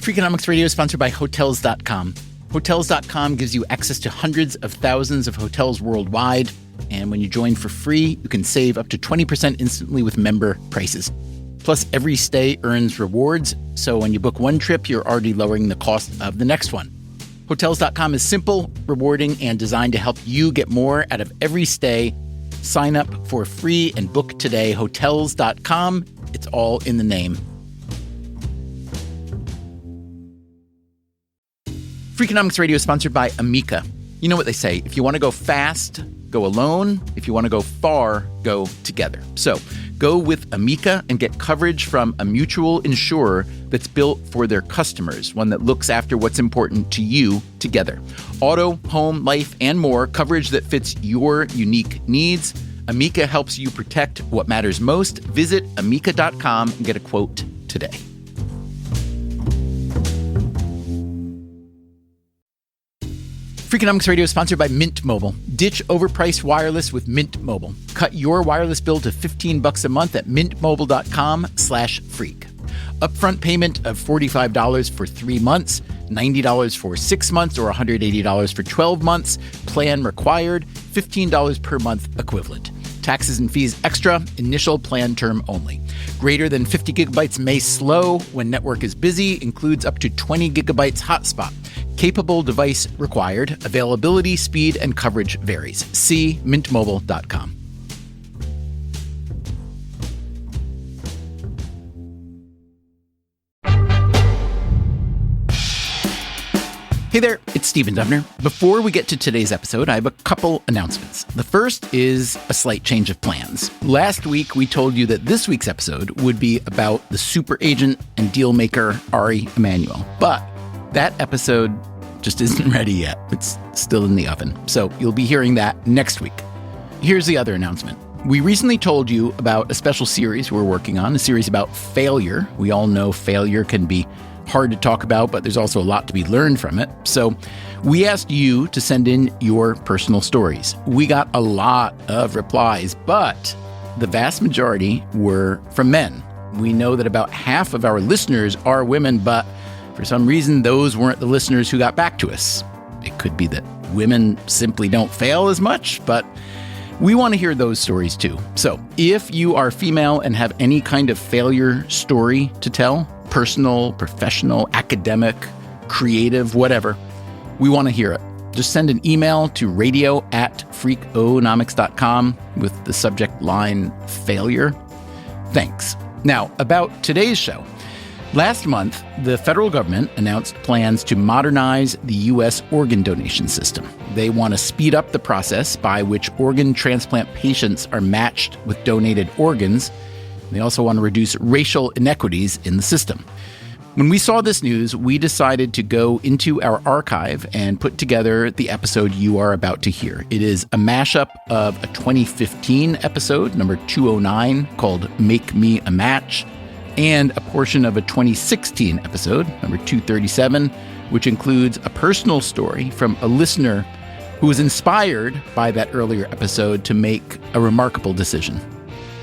Freakonomics Radio is sponsored by Hotels.com. Hotels.com gives you access to hundreds of thousands of hotels worldwide. And when you join for free, you can save up to 20% instantly with member prices. Plus, every stay earns rewards. So when you book one trip, you're already lowering the cost of the next one. Hotels.com is simple, rewarding, and designed to help you get more out of every stay. Sign up for free and book today. Hotels.com. It's all in the name. Freakonomics Radio is sponsored by Amica. You know what they say, if you want to go fast, go alone. If you want to go far, go together. So go with Amica and get coverage from a mutual insurer that's built for their customers, one that looks after what's important to you together. Auto, home, life, and more, coverage that fits your unique needs. Amica helps you protect what matters most. Visit amica.com and get a quote today. Freakonomics Radio is sponsored by Mint Mobile. Ditch overpriced wireless with Mint Mobile. Cut your wireless bill to $15 a month at mintmobile.com/freak. Upfront payment of $45 for 3 months, $90 for 6 months, or $180 for 12 months. Plan required, $15 per month equivalent. Taxes and fees extra, initial plan term only. Greater than 50 gigabytes may slow when network is busy, includes up to 20 gigabytes hotspot. Capable device required. Availability, speed, and coverage varies. See mintmobile.com. Hey there, it's Stephen Dubner. Before we get to today's episode, I have a couple announcements. The first is a slight change of plans. Last week, we told you that this week's episode would be about the super agent and deal maker Ari Emanuel. But that episode just isn't ready yet. It's still in the oven. So you'll be hearing that next week. Here's the other announcement. We recently told you about a special series we're working on, a series about failure. We all know failure can be hard to talk about, but there's also a lot to be learned from it. So we asked you to send in your personal stories. We got a lot of replies, but the vast majority were from men. We know that about half of our listeners are women, but for some reason, those weren't the listeners who got back to us. It could be that women simply don't fail as much, but we want to hear those stories too. So if you are female and have any kind of failure story to tell, personal, professional, academic, creative, whatever, we want to hear it. Just send an email to radio@freakonomics.com with the subject line failure. Thanks. Now, about today's show. Last month, the federal government announced plans to modernize the U.S. organ donation system. They want to speed up the process by which organ transplant patients are matched with donated organs. They also want to reduce racial inequities in the system. When we saw this news, we decided to go into our archive and put together the episode you are about to hear. It is a mashup of a 2015 episode, number 209, called Make Me a Match, and a portion of a 2016 episode, number 237, which includes a personal story from a listener who was inspired by that earlier episode to make a remarkable decision.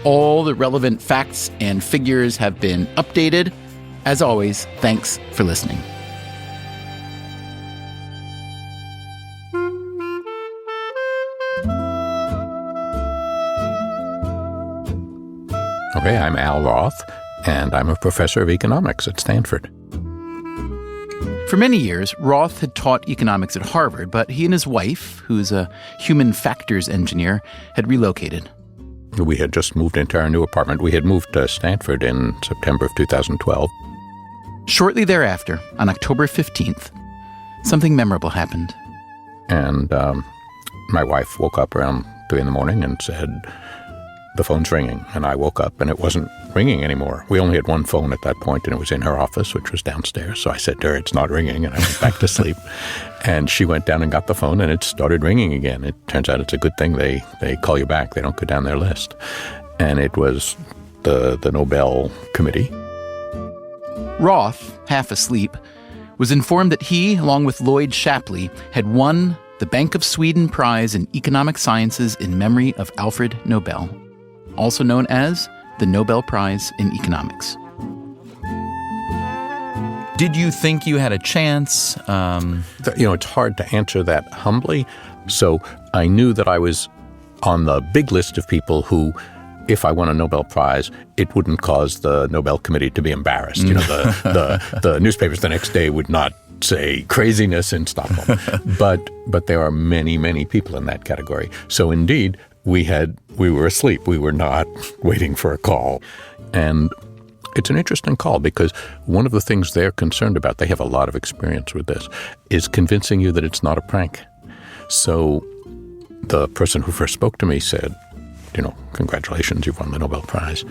All the relevant facts and figures have been updated. As always, thanks for listening. Okay, I'm Al Roth, and I'm a professor of economics at Stanford. For many years, Roth had taught economics at Harvard, but he and his wife, who's a human factors engineer, had relocated. We had just moved into our new apartment. We had moved to Stanford in September of 2012. Shortly thereafter, on October 15th, something memorable happened. And my wife woke up around 3 in the morning and said, "The phone's ringing." And I woke up and it wasn't ringing anymore. We only had one phone at that point, and it was in her office, which was downstairs. So I said to her, "It's not ringing," and I went back to sleep. And she went down and got the phone, and it started ringing again. It turns out it's a good thing they call you back. They don't go down their list. And it was the Nobel Committee. Roth, half asleep, was informed that he, along with Lloyd Shapley, had won the Bank of Sweden Prize in Economic Sciences in memory of Alfred Nobel, also known as the Nobel Prize in Economics. Did you think you had a chance? It's hard to answer that humbly. So I knew that I was on the big list of people who, if I won a Nobel Prize, it wouldn't cause the Nobel Committee to be embarrassed. The newspapers the next day would not say craziness in Stockholm. But there are many, many people in that category. So indeed, we were asleep. We were not waiting for a call. And it's an interesting call because one of the things they're concerned about, they have a lot of experience with this, is convincing you that it's not a prank. So the person who first spoke to me said, congratulations, you've won the Nobel Prize.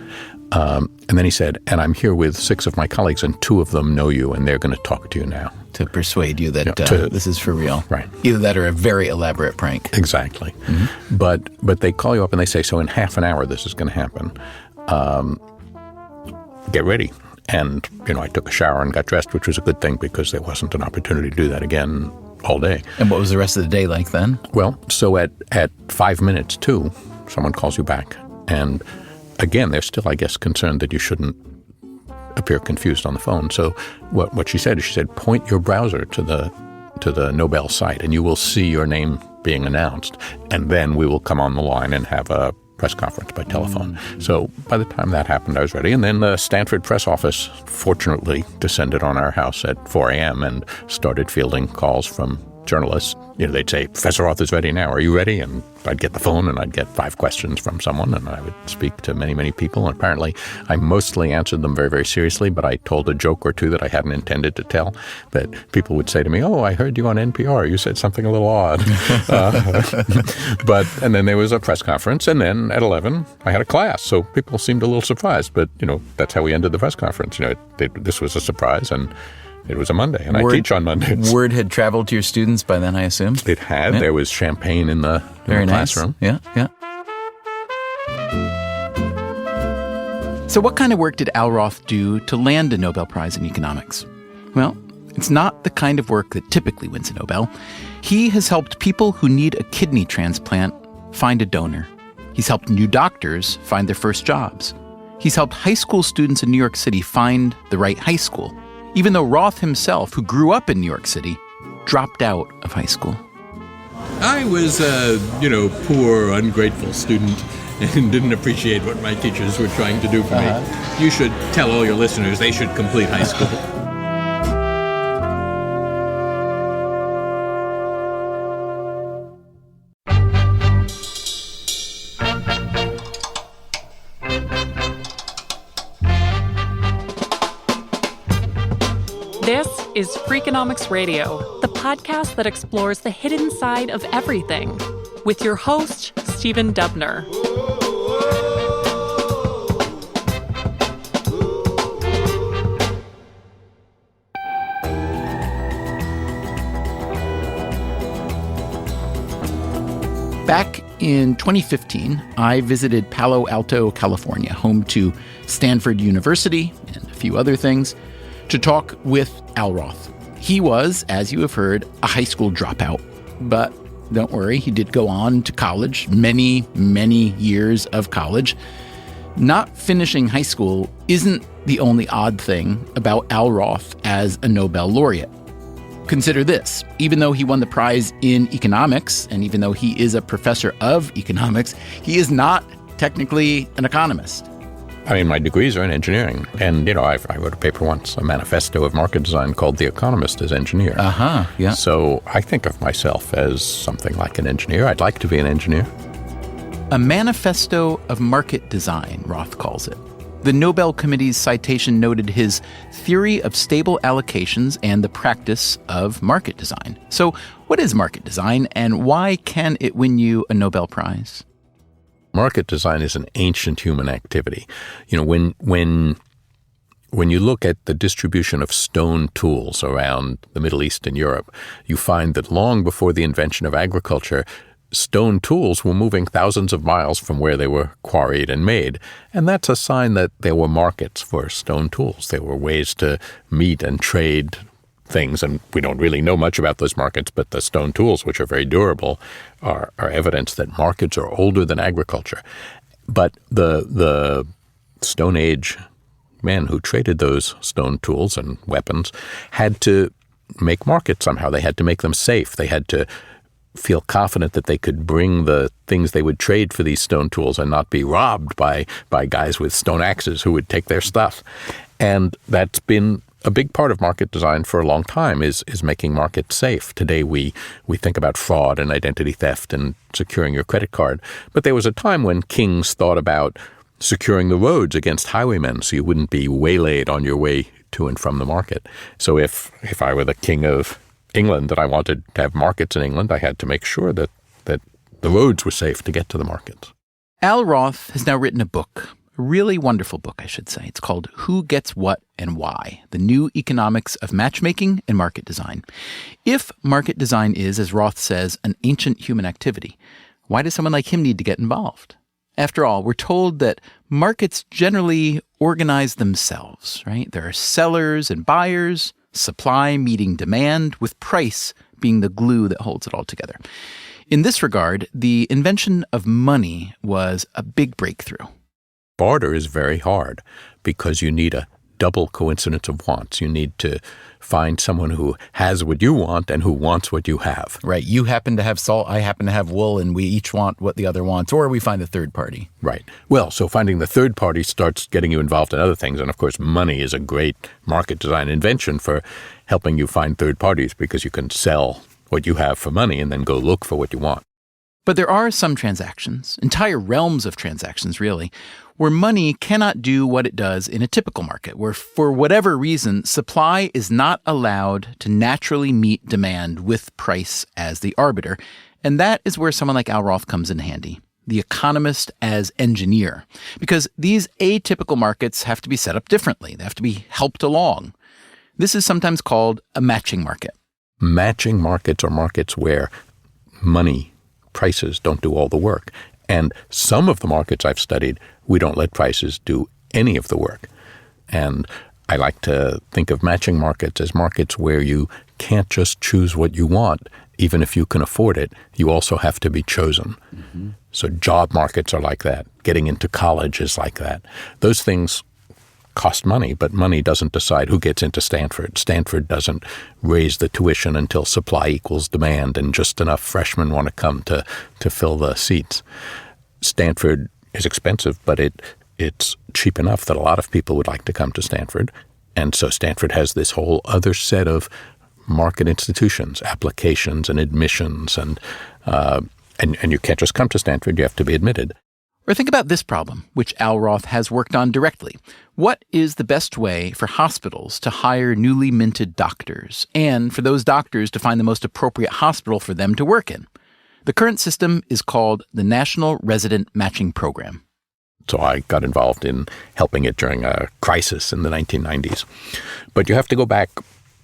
And then he said, and I'm here with 6 of my colleagues, and 2 of them know you, and they're going to talk to you now. To persuade you that this is for real. Right. Either that or a very elaborate prank. Exactly. Mm-hmm. But they call you up and they say, so in half an hour this is going to happen. Get ready. And, I took a shower and got dressed, which was a good thing because there wasn't an opportunity to do that again all day. And what was the rest of the day like then? Well, so at 5 minutes to, someone calls you back. And again, they're still, I guess, concerned that you shouldn't appear confused on the phone. So what she said is, point your browser to the Nobel site and you will see your name being announced. And then we will come on the line and have a press conference by telephone. So by the time that happened, I was ready. And then the Stanford press office fortunately descended on our house at 4 a.m. and started fielding calls from journalists. They'd say, Professor Roth is ready now. Are you ready? And I'd get the phone and I'd get 5 questions from someone and I would speak to many, many people. And apparently I mostly answered them very, very seriously, but I told a joke or two that I hadn't intended to tell, that people would say to me, oh, I heard you on NPR. You said something a little odd. And then there was a press conference. And then at 11, I had a class. So people seemed a little surprised. But, that's how we ended the press conference. This was a surprise. And it was a Monday, and I teach on Mondays. Word had traveled to your students by then, I assume? It had. Yeah. There was champagne in the classroom. Yeah, yeah. So what kind of work did Al Roth do to land a Nobel Prize in economics? Well, it's not the kind of work that typically wins a Nobel. He has helped people who need a kidney transplant find a donor. He's helped new doctors find their first jobs. He's helped high school students in New York City find the right high school, even though Roth himself, who grew up in New York City, dropped out of high school. I was a, poor, ungrateful student and didn't appreciate what my teachers were trying to do for me. You should tell all your listeners they should complete high school. This is Freakonomics Radio, the podcast that explores the hidden side of everything, with your host, Stephen Dubner. Back in 2015, I visited Palo Alto, California, home to Stanford University and a few other things, to talk with Al Roth. He was, as you have heard, a high school dropout. But don't worry, he did go on to college, many, many years of college. Not finishing high school isn't the only odd thing about Al Roth as a Nobel laureate. Consider this. Even though he won the prize in economics, and even though he is a professor of economics, he is not technically an economist. I mean, my degrees are in engineering. And, I wrote a paper once, a manifesto of market design called The Economist as Engineer. Yeah. So I think of myself as something like an engineer. I'd like to be an engineer. A manifesto of market design, Roth calls it. The Nobel Committee's citation noted his theory of stable allocations and the practice of market design. So what is market design, and why can it win you a Nobel Prize? Market design is an ancient human activity. When you look at the distribution of stone tools around the Middle East and Europe, you find that long before the invention of agriculture, stone tools were moving thousands of miles from where they were quarried and made. And that's a sign that there were markets for stone tools. There were ways to meet and trade things, and we don't really know much about those markets, but the stone tools, which are very durable, are evidence that markets are older than agriculture. But the Stone Age men who traded those stone tools and weapons had to make markets somehow. They had to make them safe. They had to feel confident that they could bring the things they would trade for these stone tools and not be robbed by guys with stone axes who would take their stuff. And that's been a big part of market design for a long time is making markets safe. Today we think about fraud and identity theft and securing your credit card. But there was a time when kings thought about securing the roads against highwaymen so you wouldn't be waylaid on your way to and from the market. So if I were the king of England and I wanted to have markets in England, I had to make sure that the roads were safe to get to the markets. Al Roth has now written a book, a really wonderful book, I should say. It's called Who Gets What and Why? The New Economics of Matchmaking and Market Design. If market design is, as Roth says, an ancient human activity, why does someone like him need to get involved? After all, we're told that markets generally organize themselves, right? There are sellers and buyers, supply meeting demand, with price being the glue that holds it all together. In this regard, the invention of money was a big breakthrough. Barter is very hard because you need a double coincidence of wants. You need to find someone who has what you want and who wants what you have. Right. You happen to have salt, I happen to have wool, and we each want what the other wants, or we find a third party. Right. Well, so finding the third party starts getting you involved in other things. And of course, money is a great market design invention for helping you find third parties because you can sell what you have for money and then go look for what you want. But there are some transactions, entire realms of transactions really, where money cannot do what it does in a typical market, where for whatever reason, supply is not allowed to naturally meet demand with price as the arbiter. And that is where someone like Al Roth comes in handy, the economist as engineer, because these atypical markets have to be set up differently. They have to be helped along. This is sometimes called a matching market. Matching markets are markets where money, prices don't do all the work. And some of the markets I've studied, we don't let prices do any of the work. And I like to think of matching markets as markets where you can't just choose what you want. Even if you can afford it, you also have to be chosen. Mm-hmm. So job markets are like that. Getting into college is like that. Those things cost money, but money doesn't decide who gets into Stanford. Stanford doesn't raise the tuition until supply equals demand and just enough freshmen want to come to fill the seats. Stanford is expensive, but it's cheap enough that a lot of people would like to come to Stanford. And so Stanford has this whole other set of market institutions, applications and admissions, and you can't just come to Stanford, you have to be admitted. Or think about this problem, which Al Roth has worked on directly. What is the best way for hospitals to hire newly minted doctors, and for those doctors to find the most appropriate hospital for them to work in? The current system is called the National Resident Matching Program. So I got involved in helping it during a crisis in the 1990s. But you have to go back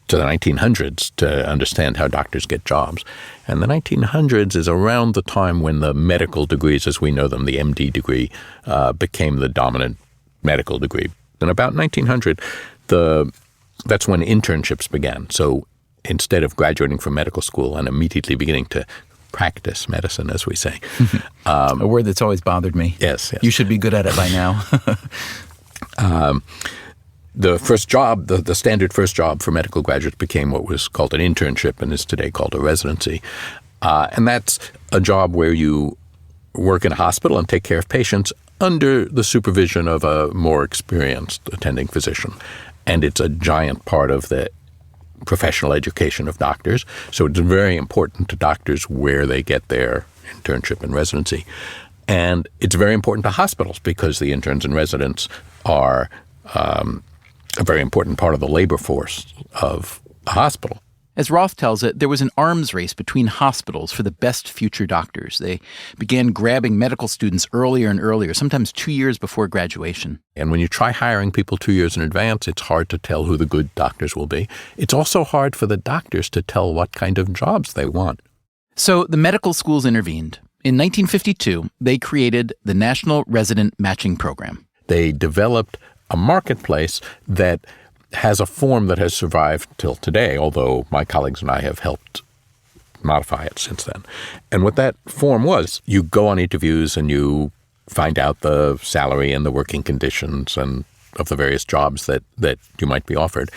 to the 1900s to understand how doctors get jobs. And the 1900s is around the time when the medical degrees, as we know them, the MD degree, became the dominant medical degree. And about 1900, that's when internships began. So instead of graduating from medical school and immediately beginning to practice medicine, as we say. A word that's always bothered me. Yes. You should be good at it by now. The first job, the standard first job for medical graduates became what was called an internship and is today called a residency. And that's a job where you work in a hospital and take care of patients under the supervision of a more experienced attending physician. And it's a giant part of the professional education of doctors. So it's very important to doctors where they get their internship and residency. And it's very important to hospitals because the interns and residents are a very important part of the labor force of a hospital. As Roth tells it, there was an arms race between hospitals for the best future doctors. They began grabbing medical students earlier and earlier, sometimes 2 years before graduation. And when you try hiring people 2 years in advance, it's hard to tell who the good doctors will be. It's also hard for the doctors to tell what kind of jobs they want. So the medical schools intervened. In 1952, they created the National Resident Matching Program. They developed a marketplace that has a form that has survived till today, although my colleagues and I have helped modify it since then. And what that form was, you go on interviews and you find out the salary and the working conditions and of the various jobs that you might be offered.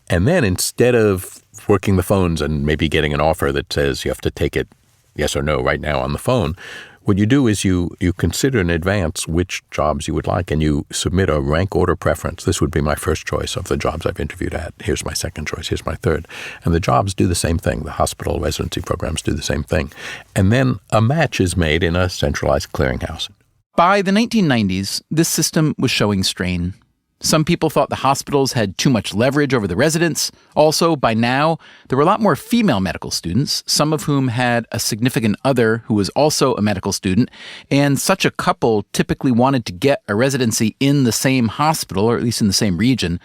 And then instead of working the phones and maybe getting an offer that says you have to take it yes or no right now on the phone, what you do is you consider in advance which jobs you would like, and you submit a rank order preference. This would be my first choice of the jobs I've interviewed at. Here's my second choice. Here's my third. And the jobs do the same thing. The hospital residency programs do the same thing. And then a match is made in a centralized clearinghouse. By the 1990s, this system was showing strain. Some people thought the hospitals had too much leverage over the residents. Also, by now, there were a lot more female medical students, some of whom had a significant other who was also a medical student, and such a couple typically wanted to get a residency in the same hospital, or at least in the same region.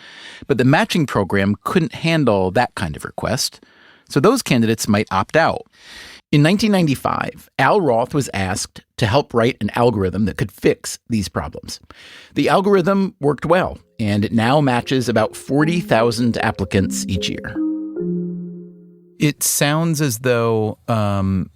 But the matching program couldn't handle that kind of request, so those candidates might opt out. In 1995, Al Roth was asked to help write an algorithm that could fix these problems. The algorithm worked well, and it now matches about 40,000 applicants each year. It sounds as though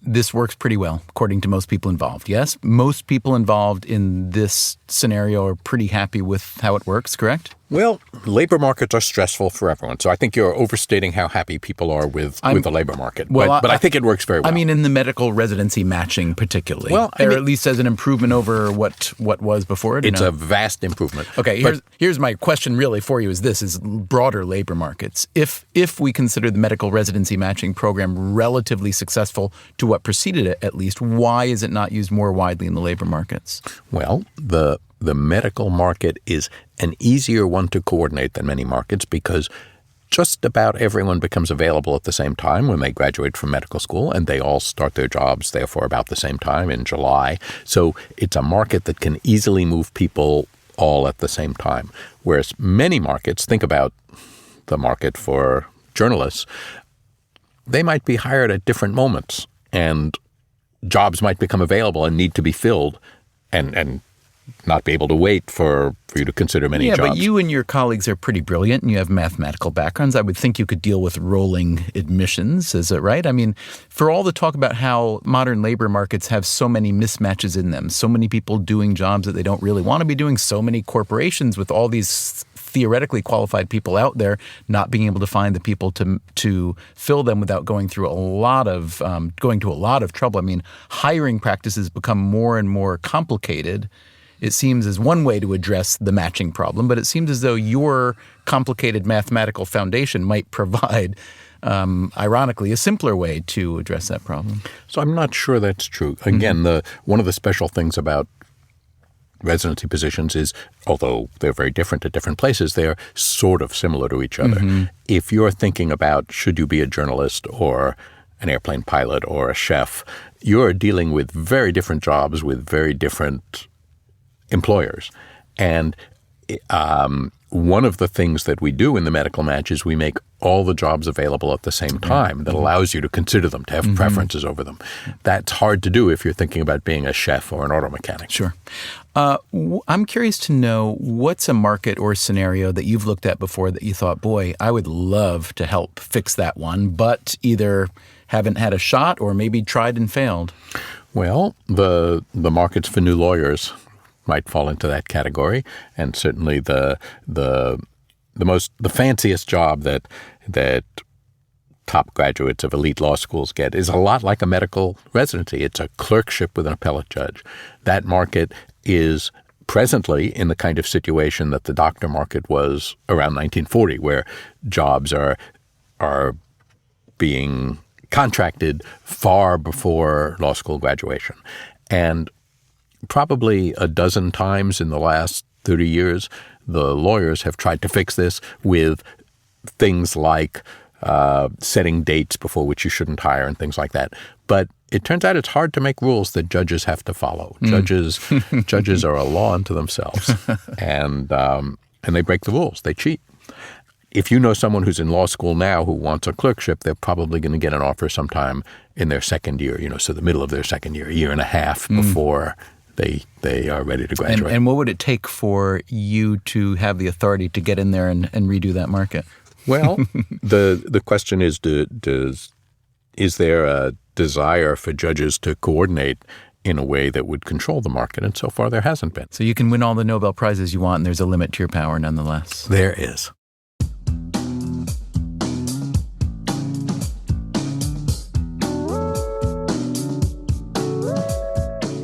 this works pretty well, according to most people involved. Yes? Most people involved in this scenario are pretty happy with how it works, correct? Well, labor markets are stressful for everyone, so I think you're overstating how happy people are with the labor market. Well, but I think it works very well. I mean, in the medical residency matching particularly, or at least as an improvement over what was before it? It's a vast improvement. Okay, here's my question really for you is broader labor markets. If we consider the medical residency matching program relatively successful to what preceded it, at least, why is it not used more widely in the labor markets? Well, the medical market is an easier one to coordinate than many markets because just about everyone becomes available at the same time when they graduate from medical school, and they all start their jobs, therefore, about the same time in July. So it's a market that can easily move people all at the same time. Whereas many markets, think about the market for journalists, they might be hired at different moments, and jobs might become available and need to be filled and not be able to wait for you to consider many jobs. Yeah, but you and your colleagues are pretty brilliant and you have mathematical backgrounds. I would think you could deal with rolling admissions, is it right? I mean, for all the talk about how modern labor markets have so many mismatches in them, so many people doing jobs that they don't really want to be doing, so many corporations with all these theoretically qualified people out there not being able to find the people to fill them without going through a lot of trouble. I mean, hiring practices become more and more complicated. It seems as one way to address the matching problem, but it seems as though your complicated mathematical foundation might provide, ironically, a simpler way to address that problem. So I'm not sure that's true. Again, one of the special things about residency positions is, although they're very different at different places, they're sort of similar to each other. Mm-hmm. If you're thinking about should you be a journalist or an airplane pilot or a chef, you're dealing with very different jobs with very different employers. And one of the things that we do in the medical match is we make all the jobs available at the same time. That allows you to consider them, to have preferences over them. That's hard to do if you're thinking about being a chef or an auto mechanic. Sure. I'm curious to know what's a market or scenario that you've looked at before that you thought, boy, I would love to help fix that one, but either haven't had a shot or maybe tried and failed. Well, the markets for new lawyers might fall into that category, and certainly the fanciest job that top graduates of elite law schools get is a lot like a medical residency. It's a clerkship with an appellate judge. That market is presently in the kind of situation that the doctor market was around 1940, where jobs are being contracted far before law school graduation. And probably a dozen times in the last 30 years, the lawyers have tried to fix this with things like setting dates before which you shouldn't hire and things like that. But it turns out it's hard to make rules that judges have to follow. Judges are a law unto themselves, and they break the rules. They cheat. If you know someone who's in law school now who wants a clerkship, they're probably going to get an offer sometime in their second year, so the middle of their second year, a year and a half before they are ready to graduate. And what would it take for you to have the authority to get in there and redo that market? Well, the question is, is there a desire for judges to coordinate in a way that would control the market, and so far there hasn't been. So you can win all the Nobel Prizes you want, and there's a limit to your power nonetheless. There is.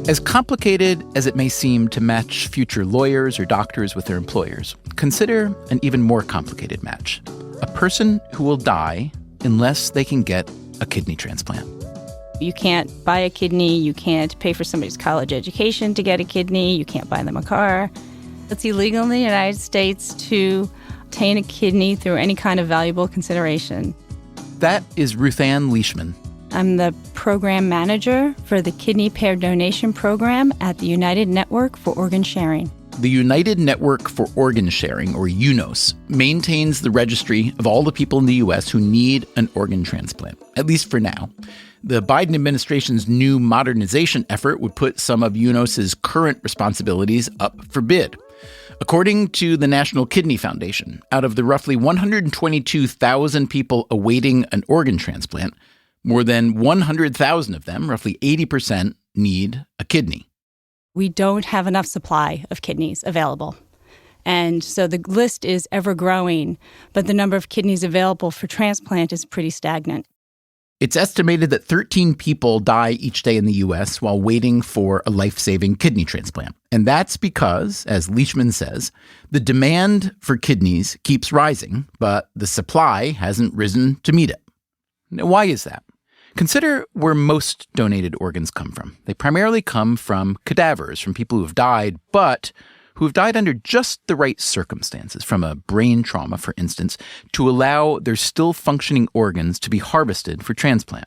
As complicated as it may seem to match future lawyers or doctors with their employers, consider an even more complicated match. A person who will die unless they can get a kidney transplant. You can't buy a kidney. You can't pay for somebody's college education to get a kidney. You can't buy them a car. It's illegal in the United States to obtain a kidney through any kind of valuable consideration. That is Ruth Ann Leishman. I'm the program manager for the Kidney Pair Donation Program at the United Network for Organ Sharing. The United Network for Organ Sharing, or UNOS, maintains the registry of all the people in the U.S. who need an organ transplant, at least for now. The Biden administration's new modernization effort would put some of UNOS's current responsibilities up for bid. According to the National Kidney Foundation, out of the roughly 122,000 people awaiting an organ transplant, more than 100,000 of them, roughly 80%, need a kidney. We don't have enough supply of kidneys available. And so the list is ever growing, but the number of kidneys available for transplant is pretty stagnant. It's estimated that 13 people die each day in the U.S. while waiting for a life-saving kidney transplant. And that's because, as Leishman says, the demand for kidneys keeps rising, but the supply hasn't risen to meet it. Now, why is that? Consider where most donated organs come from. They primarily come from cadavers, from people who have died, but who have died under just the right circumstances, from a brain trauma, for instance, to allow their still functioning organs to be harvested for transplant.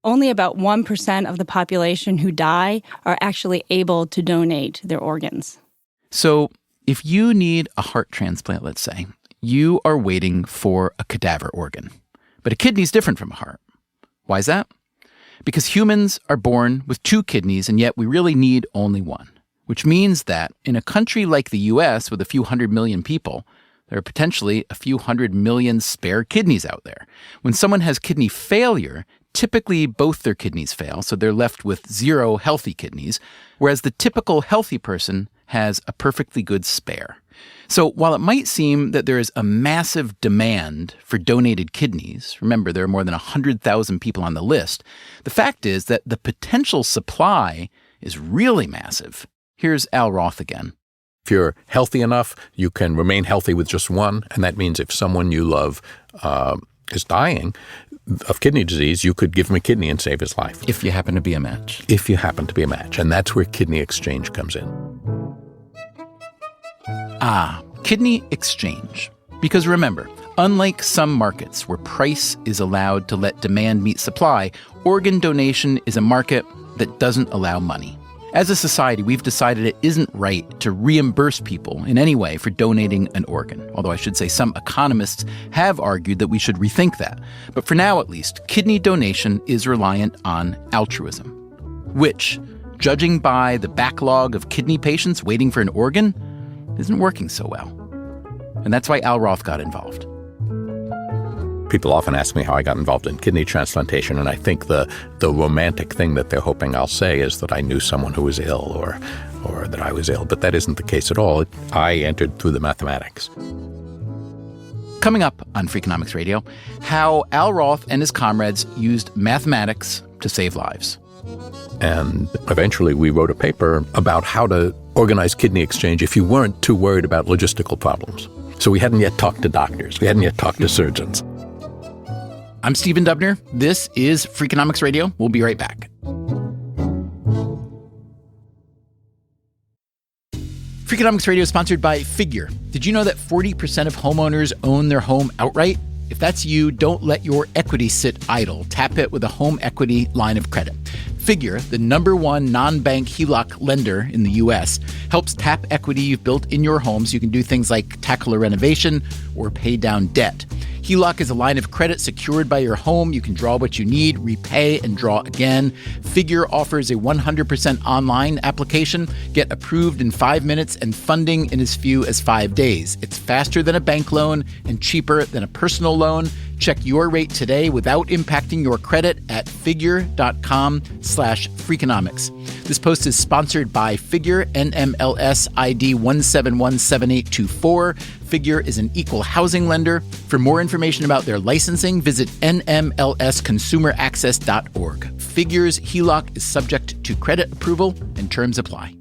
Only about 1% of the population who die are actually able to donate their organs. So if you need a heart transplant, let's say, you are waiting for a cadaver organ. But a kidney is different from a heart. Why is that? Because humans are born with 2 kidneys, and yet we really need only one. Which means that in a country like the U.S. with a few 100 million people, there are potentially a few 100 million spare kidneys out there. When someone has kidney failure, typically both their kidneys fail, so they're left with 0 healthy kidneys, whereas the typical healthy person has a perfectly good spare. So while it might seem that there is a massive demand for donated kidneys, remember there are more than 100,000 people on the list, the fact is that the potential supply is really massive. Here's Al Roth again. If you're healthy enough, you can remain healthy with just one, and that means if someone you love is dying of kidney disease, you could give him a kidney and save his life. If you happen to be a match. If you happen to be a match, and that's where kidney exchange comes in. Kidney exchange. Because remember, unlike some markets where price is allowed to let demand meet supply, organ donation is a market that doesn't allow money. As a society, we've decided it isn't right to reimburse people in any way for donating an organ. Although I should say some economists have argued that we should rethink that. But for now, at least, kidney donation is reliant on altruism, which, judging by the backlog of kidney patients waiting for an organ, isn't working so well. And that's why Al Roth got involved. People often ask me how I got involved in kidney transplantation, and I think the romantic thing that they're hoping I'll say is that I knew someone who was ill or that I was ill, but that isn't the case at all. I entered through the mathematics. Coming up on Freakonomics Radio, how Al Roth and his comrades used mathematics to save lives. And eventually we wrote a paper about how to organize kidney exchange if you weren't too worried about logistical problems. So we hadn't yet talked to doctors. We hadn't yet talked to surgeons. I'm Stephen Dubner. This is Freakonomics Radio. We'll be right back. Freakonomics Radio is sponsored by Figure. Did you know that 40% of homeowners own their home outright? If that's you, don't let your equity sit idle. Tap it with a home equity line of credit. Figure, the #1 non-bank HELOC lender in the U.S., helps tap equity you've built in your home so you can do things like tackle a renovation or pay down debt. HELOC is a line of credit secured by your home. You can draw what you need, repay, and draw again. Figure offers a 100% online application. Get approved in 5 minutes and funding in as few as 5 days. It's faster than a bank loan and cheaper than a personal loan. Check your rate today without impacting your credit at figure.com/Freakonomics. This post is sponsored by Figure, NMLS ID 1717824. Figure is an equal housing lender. For more information about their licensing, visit nmlsconsumeraccess.org. Figure's HELOC is subject to credit approval and terms apply.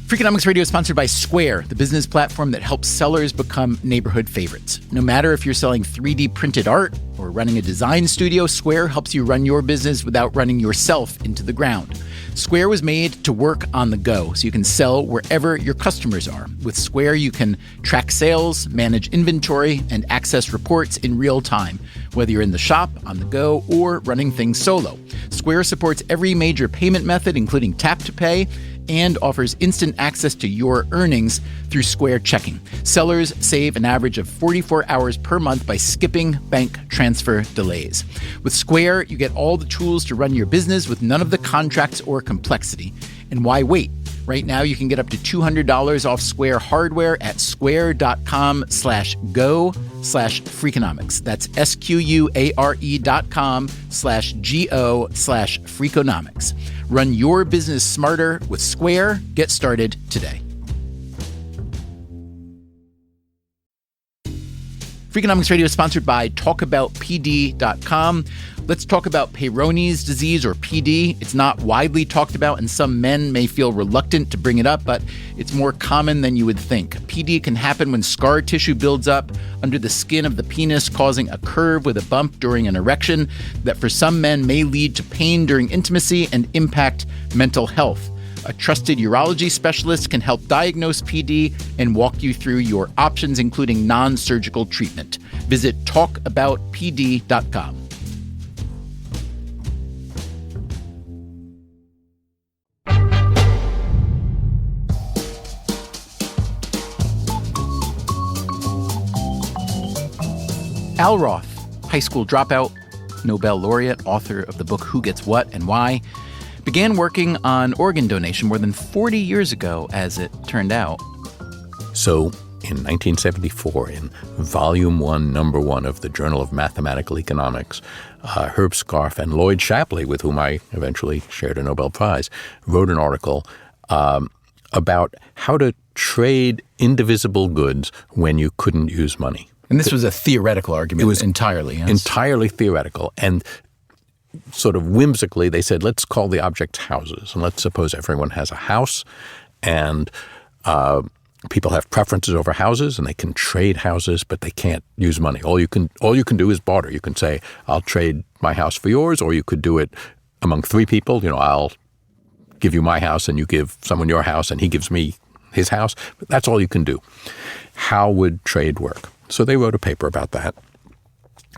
Freakonomics Radio is sponsored by Square, the business platform that helps sellers become neighborhood favorites. No matter if you're selling 3D printed art or running a design studio, Square helps you run your business without running yourself into the ground. Square was made to work on the go, so you can sell wherever your customers are. With Square, you can track sales, manage inventory, and access reports in real time, whether you're in the shop, on the go, or running things solo. Square supports every major payment method, including tap to pay, and offers instant access to your earnings through Square Checking. Sellers save an average of 44 hours per month by skipping bank transfer delays. With Square, you get all the tools to run your business with none of the contracts or complexity. And why wait? Right now, you can get up to $200 off Square hardware at square.com/go/Freakonomics. That's SQUARE.com/GO/Freakonomics. Run your business smarter with Square. Get started today. Freakonomics Radio is sponsored by TalkAboutPD.com. Let's talk about Peyronie's disease, or PD. It's not widely talked about, and some men may feel reluctant to bring it up, but it's more common than you would think. PD can happen when scar tissue builds up under the skin of the penis, causing a curve with a bump during an erection that for some men may lead to pain during intimacy and impact mental health. A trusted urology specialist can help diagnose PD and walk you through your options, including non-surgical treatment. Visit talkaboutpd.com. Al Roth, high school dropout, Nobel laureate, author of the book Who Gets What and Why, began working on organ donation more than 40 years ago, as it turned out. So, in 1974, in Volume 1, Number 1 of the Journal of Mathematical Economics, Herb Scarf and Lloyd Shapley, with whom I eventually shared a Nobel Prize, wrote an article about how to trade indivisible goods when you couldn't use money. And this was a theoretical argument. It was entirely. Yes. Entirely theoretical. And sort of whimsically, they said, let's call the objects houses. And let's suppose everyone has a house, and people have preferences over houses, and they can trade houses, but they can't use money. All you can do is barter. You can say, I'll trade my house for yours, or you could do it among three people. You know, I'll give you my house, and you give someone your house, and he gives me his house. But that's all you can do. How would trade work? So they wrote a paper about that,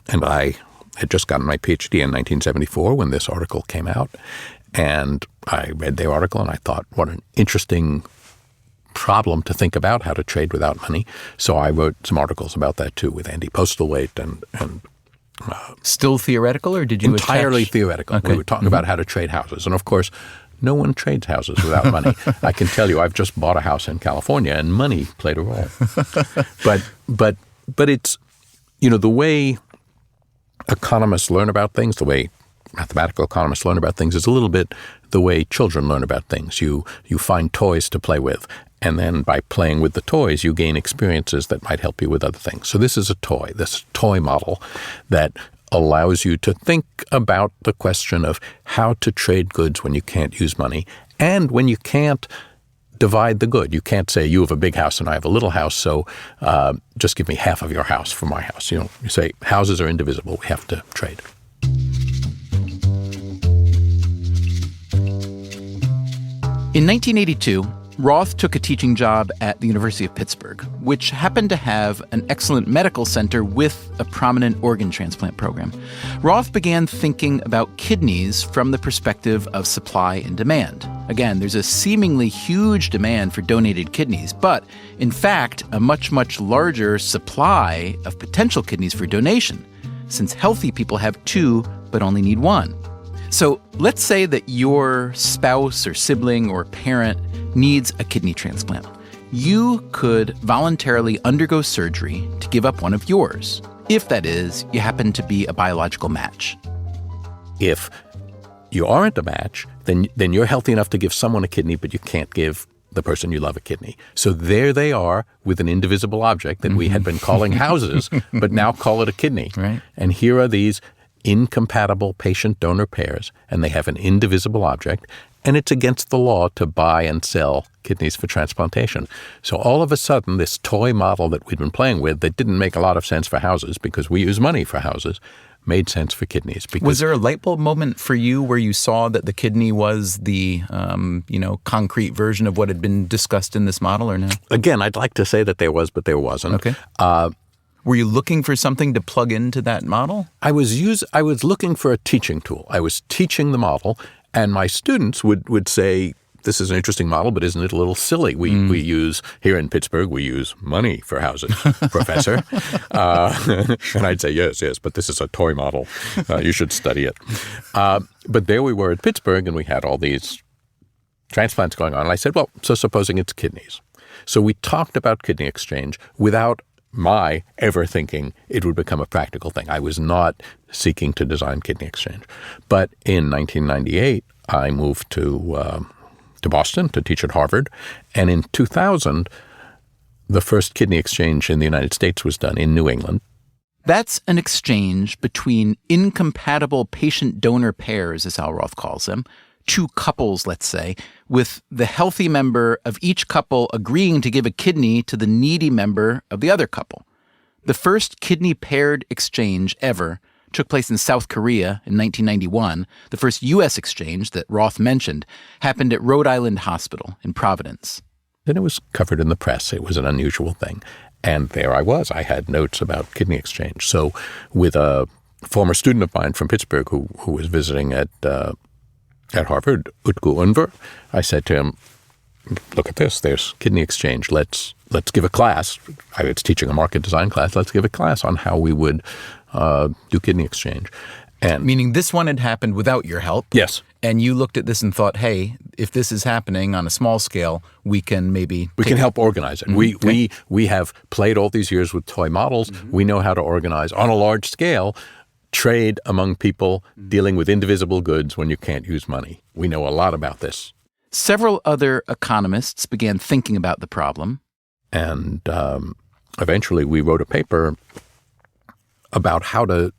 and I had just gotten my PhD in 1974 when this article came out, and I read the article and I thought, what an interesting problem to think about, how to trade without money. So I wrote some articles about that too, with Andy Postlethwaite and still theoretical, or did you entirely theoretical? Okay. We were talking about how to trade houses, and of course, no one trades houses without money. I can tell you, I've just bought a house in California, and money played a role. But it's, you know, the way economists learn about things, the way mathematical economists learn about things, is a little bit the way children learn about things. You find toys to play with, and then by playing with the toys, you gain experiences that might help you with other things. So this is a toy, this toy model that allows you to think about the question of how to trade goods when you can't use money, and when you can't divide the good. You can't say, you have a big house and I have a little house, so just give me half of your house for my house. You know, you say houses are indivisible. We have to trade. In 1982, Roth took a teaching job at the University of Pittsburgh, which happened to have an excellent medical center with a prominent organ transplant program. Roth began thinking about kidneys from the perspective of supply and demand. Again, there's a seemingly huge demand for donated kidneys, but in fact, a much, much larger supply of potential kidneys for donation, since healthy people have two but only need one. So let's say that your spouse or sibling or parent needs a kidney transplant. You could voluntarily undergo surgery to give up one of yours. if that is, you happen to be a biological match. If you aren't a match, then you're healthy enough to give someone a kidney, but you can't give the person you love a kidney. So there they are with an indivisible object that we had been calling houses, but now call it a kidney. Right. And here are these incompatible patient-donor pairs, and they have an indivisible object, and it's against the law to buy and sell kidneys for transplantation. So all of a sudden, this toy model that we'd been playing with that didn't make a lot of sense for houses because we use money for houses made sense for kidneys. Because was there a light bulb moment for you where you saw that the kidney was the, concrete version of what had been discussed in this model, or no? Again, I'd like to say that there was, but there wasn't. Okay. Were you looking for something to plug into that model? I was looking for a teaching tool. I was teaching the model, and my students would say, this is an interesting model, but isn't it a little silly? We use, here in Pittsburgh, we use money for houses, Professor. And I'd say, yes, but this is a toy model. You should study it. But there we were at Pittsburgh, and we had all these transplants going on. And I said, well, so supposing it's kidneys. So we talked about kidney exchange without my ever thinking it would become a practical thing. I was not seeking to design kidney exchange. But in 1998, I moved to Boston to teach at Harvard. And in 2000, the first kidney exchange in the United States was done in New England. That's an exchange between incompatible patient-donor pairs, as Al Roth calls them, two couples, let's say, with the healthy member of each couple agreeing to give a kidney to the needy member of the other couple. The first kidney-paired exchange ever took place in South Korea in 1991. The first U.S. exchange that Roth mentioned happened at Rhode Island Hospital in Providence. Then it was covered in the press. It was an unusual thing. And there I was. I had notes about kidney exchange. So with a former student of mine from Pittsburgh who was visiting at Harvard, Utku Unver, I said to him, look at this. There's kidney exchange. Let's give a class. I was teaching a market design class. Let's give a class on how we would do kidney exchange. And meaning this one had happened without your help? Yes. And you looked at this and thought, hey, if this is happening on a small scale, we can maybe help organize it. We have played all these years with toy models. We know how to organize on a large scale trade among people dealing with indivisible goods when you can't use money. We know a lot about this. Several other economists began thinking about the problem. And eventually we wrote a paper about how to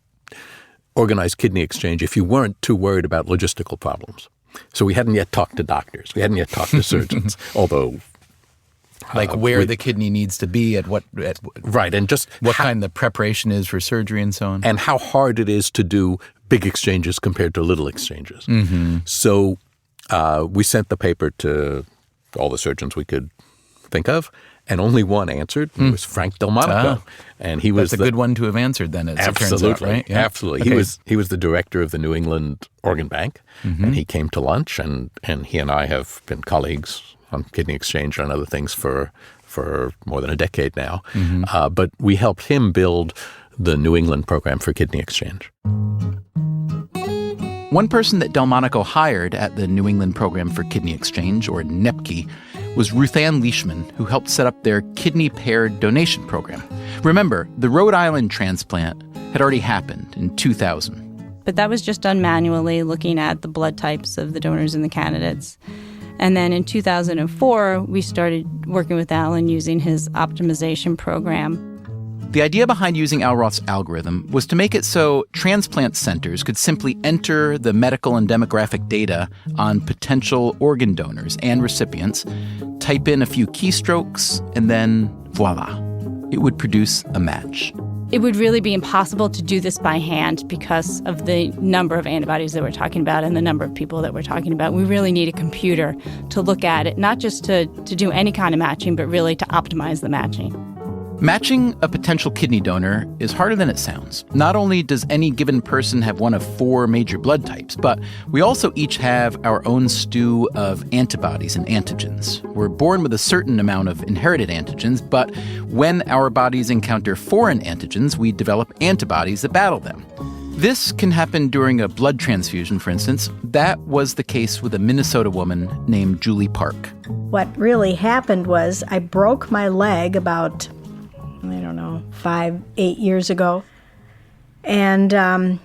organize kidney exchange if you weren't too worried about logistical problems. So we hadn't yet talked to doctors. We hadn't yet talked to surgeons, although... where the kidney needs to be right, and just what kind the preparation is for surgery and so on. And how hard it is to do big exchanges compared to little exchanges. So we sent the paper to all the surgeons we could think of, and only one answered. It was Frank Delmonico. And he was That's a good one to have answered then, as it turns out, right? Yeah. Absolutely. Okay. He was the director of the New England Organ Bank, and he came to lunch, and he and I have been colleagues on kidney exchange and other things for more than a decade now. But we helped him build the New England program for kidney exchange. One person that Delmonico hired at the New England Program for Kidney Exchange, or NEPKI, was Ruth Ann Leishman, who helped set up their kidney-paired donation program. Remember, the Rhode Island transplant had already happened in 2000. But that was just done manually, looking at the blood types of the donors and the candidates. And then in 2004, we started working with Alan using his optimization program. The idea behind using Al Roth's algorithm was to make it so transplant centers could simply enter the medical and demographic data on potential organ donors and recipients, type in a few keystrokes, and then voila, it would produce a match. It would really be impossible to do this by hand because of the number of antibodies that we're talking about and the number of people that we're talking about. We really need a computer to look at it, not just to do any kind of matching, but really to optimize the matching. Matching a potential kidney donor is harder than it sounds. Not only does any given person have one of 4 major blood types, but we also each have our own stew of antibodies and antigens. We're born with a certain amount of inherited antigens, but when our bodies encounter foreign antigens, we develop antibodies that battle them. This can happen during a blood transfusion, for instance. That was the case with a Minnesota woman named Julie Park. What really happened was I broke my leg about 5-8 years ago. And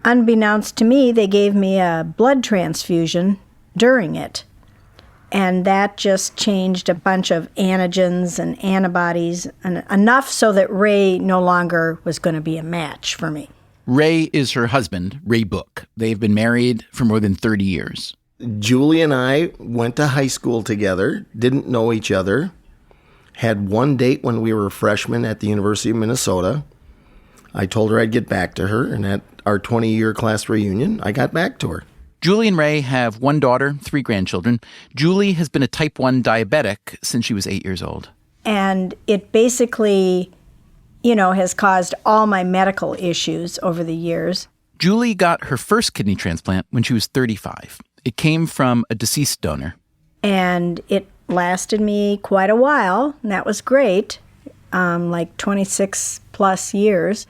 unbeknownst to me, they gave me a blood transfusion during it. And that just changed a bunch of antigens and antibodies, and enough so that Ray no longer was going to be a match for me. Ray is her husband, Ray Book. They've been married for more than 30 years. Julie and I went to high school together, didn't know each other, had one date when we were freshmen at the University of Minnesota. I told her I'd get back to her, and at our 20-year class reunion, I got back to her. Julie and Ray have one daughter, 3 grandchildren. Julie has been a type 1 diabetic since she was 8 years old. And it basically, has caused all my medical issues over the years. Julie got her first kidney transplant when she was 35. It came from a deceased donor. And it lasted me quite a while, and that was great, like 26 plus years.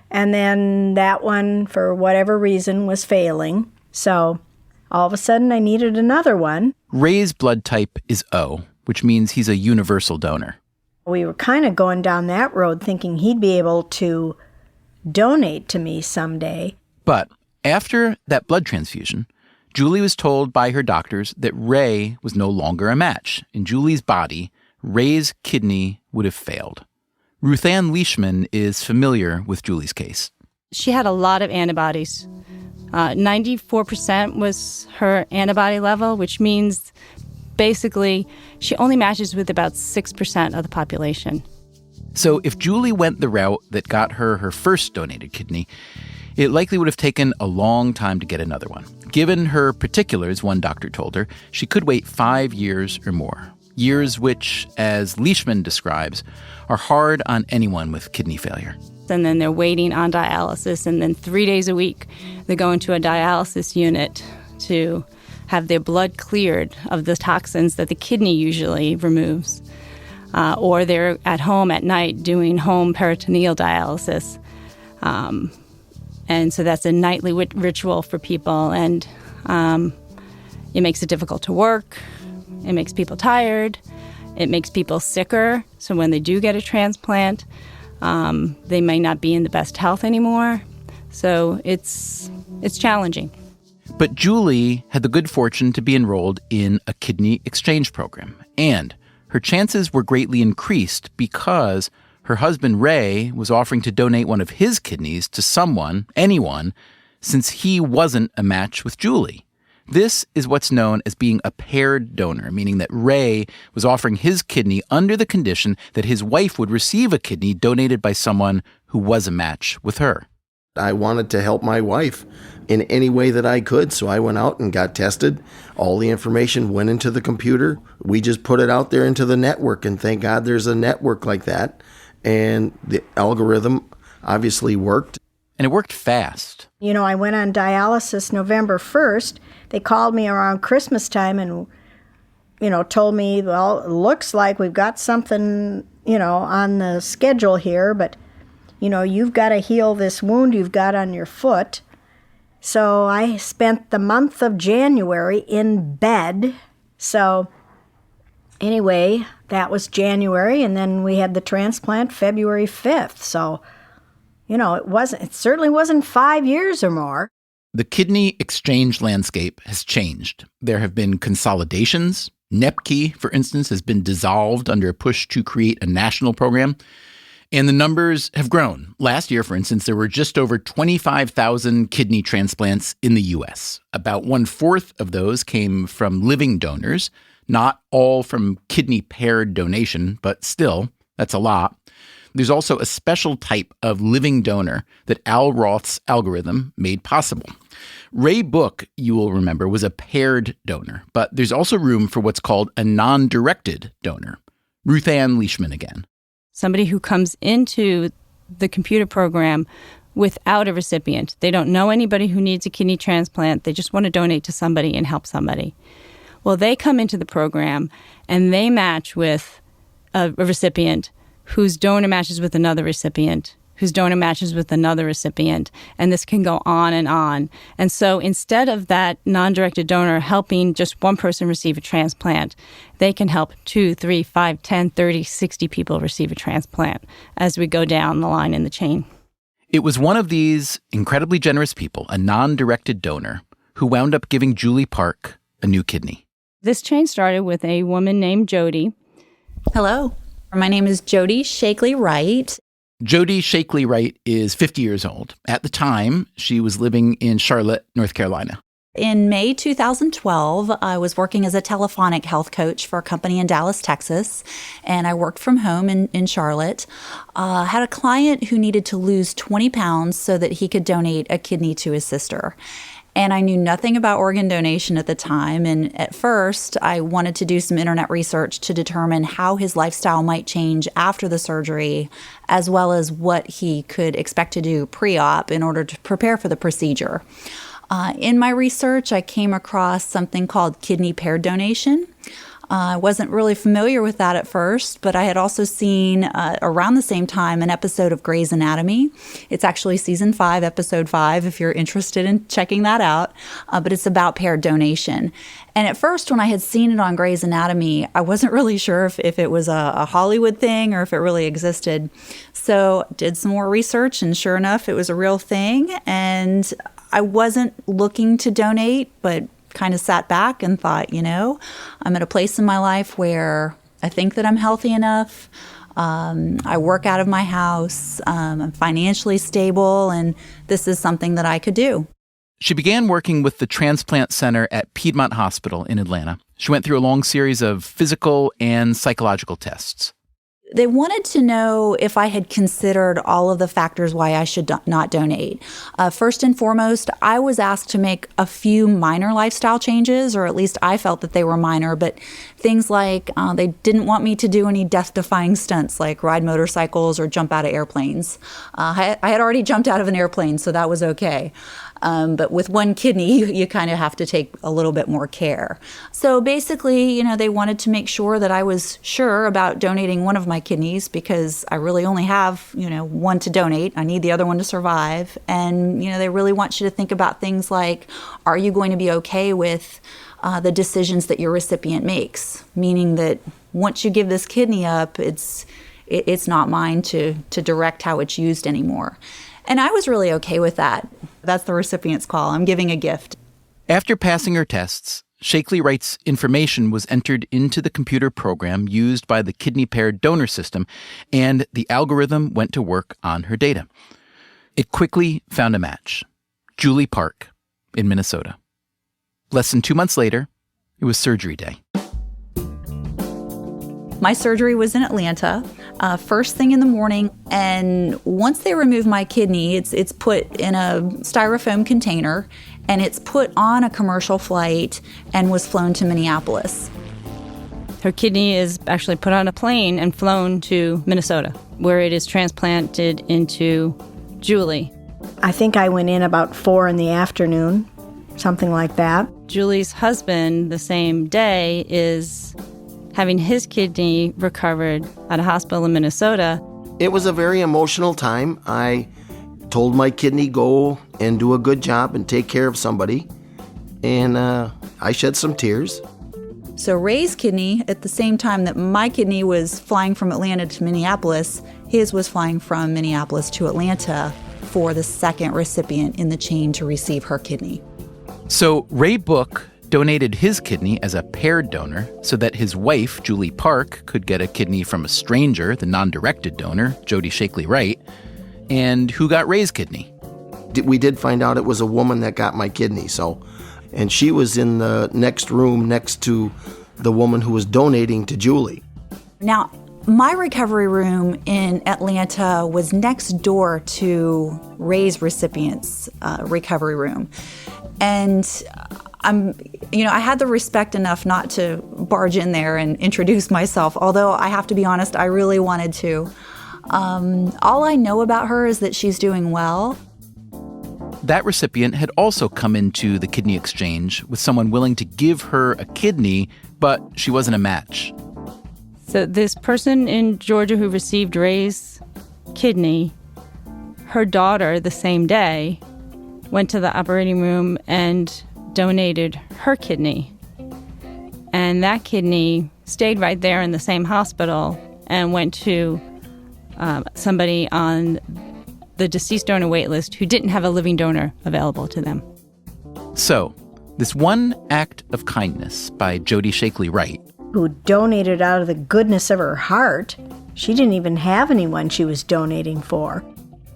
And then that one, for whatever reason, was failing. So all of a sudden I needed another one. Ray's blood type is O, which means he's a universal donor. We were kind of going down that road thinking he'd be able to donate to me someday. But after that blood transfusion, Julie was told by her doctors that Ray was no longer a match. In Julie's body, Ray's kidney would have failed. Ruth Ann Leishman is familiar with Julie's case. She had a lot of antibodies. 94% was her antibody level, which means basically she only matches with about 6% of the population. So if Julie went the route that got her her first donated kidney, it likely would have taken a long time to get another one. Given her particulars, one doctor told her, she could wait 5 years or more. Years which, as Leishman describes, are hard on anyone with kidney failure. And then they're waiting on dialysis, and then 3 days a week they go into a dialysis unit to have their blood cleared of the toxins that the kidney usually removes. Or they're at home at night doing home peritoneal dialysis. And so that's a nightly ritual for people, and it makes it difficult to work. It makes people tired. It makes people sicker. So when they do get a transplant, they may not be in the best health anymore. So it's challenging. But Julie had the good fortune to be enrolled in a kidney exchange program. And her chances were greatly increased because her husband, Ray, was offering to donate one of his kidneys to someone, anyone, since he wasn't a match with Julie. This is what's known as being a paired donor, meaning that Ray was offering his kidney under the condition that his wife would receive a kidney donated by someone who was a match with her. I wanted to help my wife in any way that I could, so I went out and got tested. All the information went into the computer. We just put it out there into the network, and thank God there's a network like that. And the algorithm obviously worked. And it worked fast. I went on dialysis November 1st. They called me around Christmas time and, told me, well, it looks like we've got something, on the schedule here, but, you've got to heal this wound you've got on your foot. So I spent the month of January in bed. So anyway, that was January, and then we had the transplant February 5th. So, it certainly wasn't 5 years or more. The kidney exchange landscape has changed. There have been consolidations. NEPKI, for instance, has been dissolved under a push to create a national program. And the numbers have grown. Last year, for instance, there were just over 25,000 kidney transplants in the U.S. About 1/4 of those came from living donors, not all from kidney paired donation, but still, that's a lot. There's also a special type of living donor that Al Roth's algorithm made possible. Ray Book, you will remember, was a paired donor, but there's also room for what's called a non-directed donor. Ruth Ann Leishman again. Somebody who comes into the computer program without a recipient. They don't know anybody who needs a kidney transplant. They just want to donate to somebody and help somebody. Well, they come into the program and they match with a recipient whose donor matches with another recipient, whose donor matches with another recipient, and this can go on and on. And so instead of that non-directed donor helping just one person receive a transplant, they can help 2, 3, 5, 10, 30, 60 people receive a transplant as we go down the line in the chain. It was one of these incredibly generous people, a non-directed donor, who wound up giving Julie Park a new kidney. This chain started with a woman named Jody. Hello. My name is Jody Shakely Wright. Jody Shakely Wright is 50 years old. At the time, she was living in Charlotte, North Carolina. In May 2012, I was working as a telephonic health coach for a company in Dallas, Texas, and I worked from home in Charlotte. Had a client who needed to lose 20 pounds so that he could donate a kidney to his sister. And I knew nothing about organ donation at the time. And at first, I wanted to do some internet research to determine how his lifestyle might change after the surgery, as well as what he could expect to do pre-op in order to prepare for the procedure. In my research, I came across something called kidney paired donation. I wasn't really familiar with that at first, but I had also seen around the same time an episode of Grey's Anatomy. It's actually season 5, episode 5, if you're interested in checking that out. But it's about paired donation. And at first, when I had seen it on Grey's Anatomy, I wasn't really sure if it was a Hollywood thing or if it really existed. So did some more research, and sure enough, it was a real thing. And I wasn't looking to donate, but kind of sat back and thought, I'm at a place in my life where I think that I'm healthy enough. I work out of my house. I'm financially stable, and this is something that I could do. She began working with the Transplant Center at Piedmont Hospital in Atlanta. She went through a long series of physical and psychological tests. They wanted to know if I had considered all of the factors why I should not donate. First and foremost, I was asked to make a few minor lifestyle changes, or at least I felt that they were minor, but things like they didn't want me to do any death-defying stunts like ride motorcycles or jump out of airplanes. I had already jumped out of an airplane, so that was okay. But with one kidney, you kind of have to take a little bit more care. So basically, they wanted to make sure that I was sure about donating one of my kidneys because I really only have, one to donate. I need the other one to survive. And, they really want you to think about things like, are you going to be okay with the decisions that your recipient makes? Meaning that once you give this kidney up, it's not mine to direct how it's used anymore. And I was really okay with that. That's the recipient's call. I'm giving a gift. After passing her tests, Shakely Wright's information was entered into the computer program used by the kidney paired donor system, and the algorithm went to work on her data. It quickly found a match. Julie Park in Minnesota. Less than 2 months later, it was surgery day. My surgery was in Atlanta, first thing in the morning, and once they remove my kidney, it's put in a styrofoam container, and it's put on a commercial flight and was flown to Minneapolis. Her kidney is actually put on a plane and flown to Minnesota, where it is transplanted into Julie. I think I went in about 4 in the afternoon, something like that. Julie's husband, the same day, is having his kidney recovered at a hospital in Minnesota. It was a very emotional time. I told my kidney, go and do a good job and take care of somebody. And I shed some tears. So Ray's kidney, at the same time that my kidney was flying from Atlanta to Minneapolis, his was flying from Minneapolis to Atlanta for the second recipient in the chain to receive her kidney. So Ray Book donated his kidney as a paired donor so that his wife, Julie Park, could get a kidney from a stranger, the non-directed donor, Jody Shakely Wright. And who got Ray's kidney? We did find out it was a woman that got my kidney, and she was in the next room next to the woman who was donating to Julie. Now, my recovery room in Atlanta was next door to Ray's recipient's recovery room. And I had the respect enough not to barge in there and introduce myself, although I have to be honest, I really wanted to. All I know about her is that she's doing well. That recipient had also come into the kidney exchange with someone willing to give her a kidney, but she wasn't a match. So this person in Georgia who received Ray's kidney, her daughter the same day went to the operating room and donated her kidney. And that kidney stayed right there in the same hospital and went to somebody on the deceased donor wait list who didn't have a living donor available to them. So, this one act of kindness by Jody Shakely Wright, who donated out of the goodness of her heart. She didn't even have anyone she was donating for.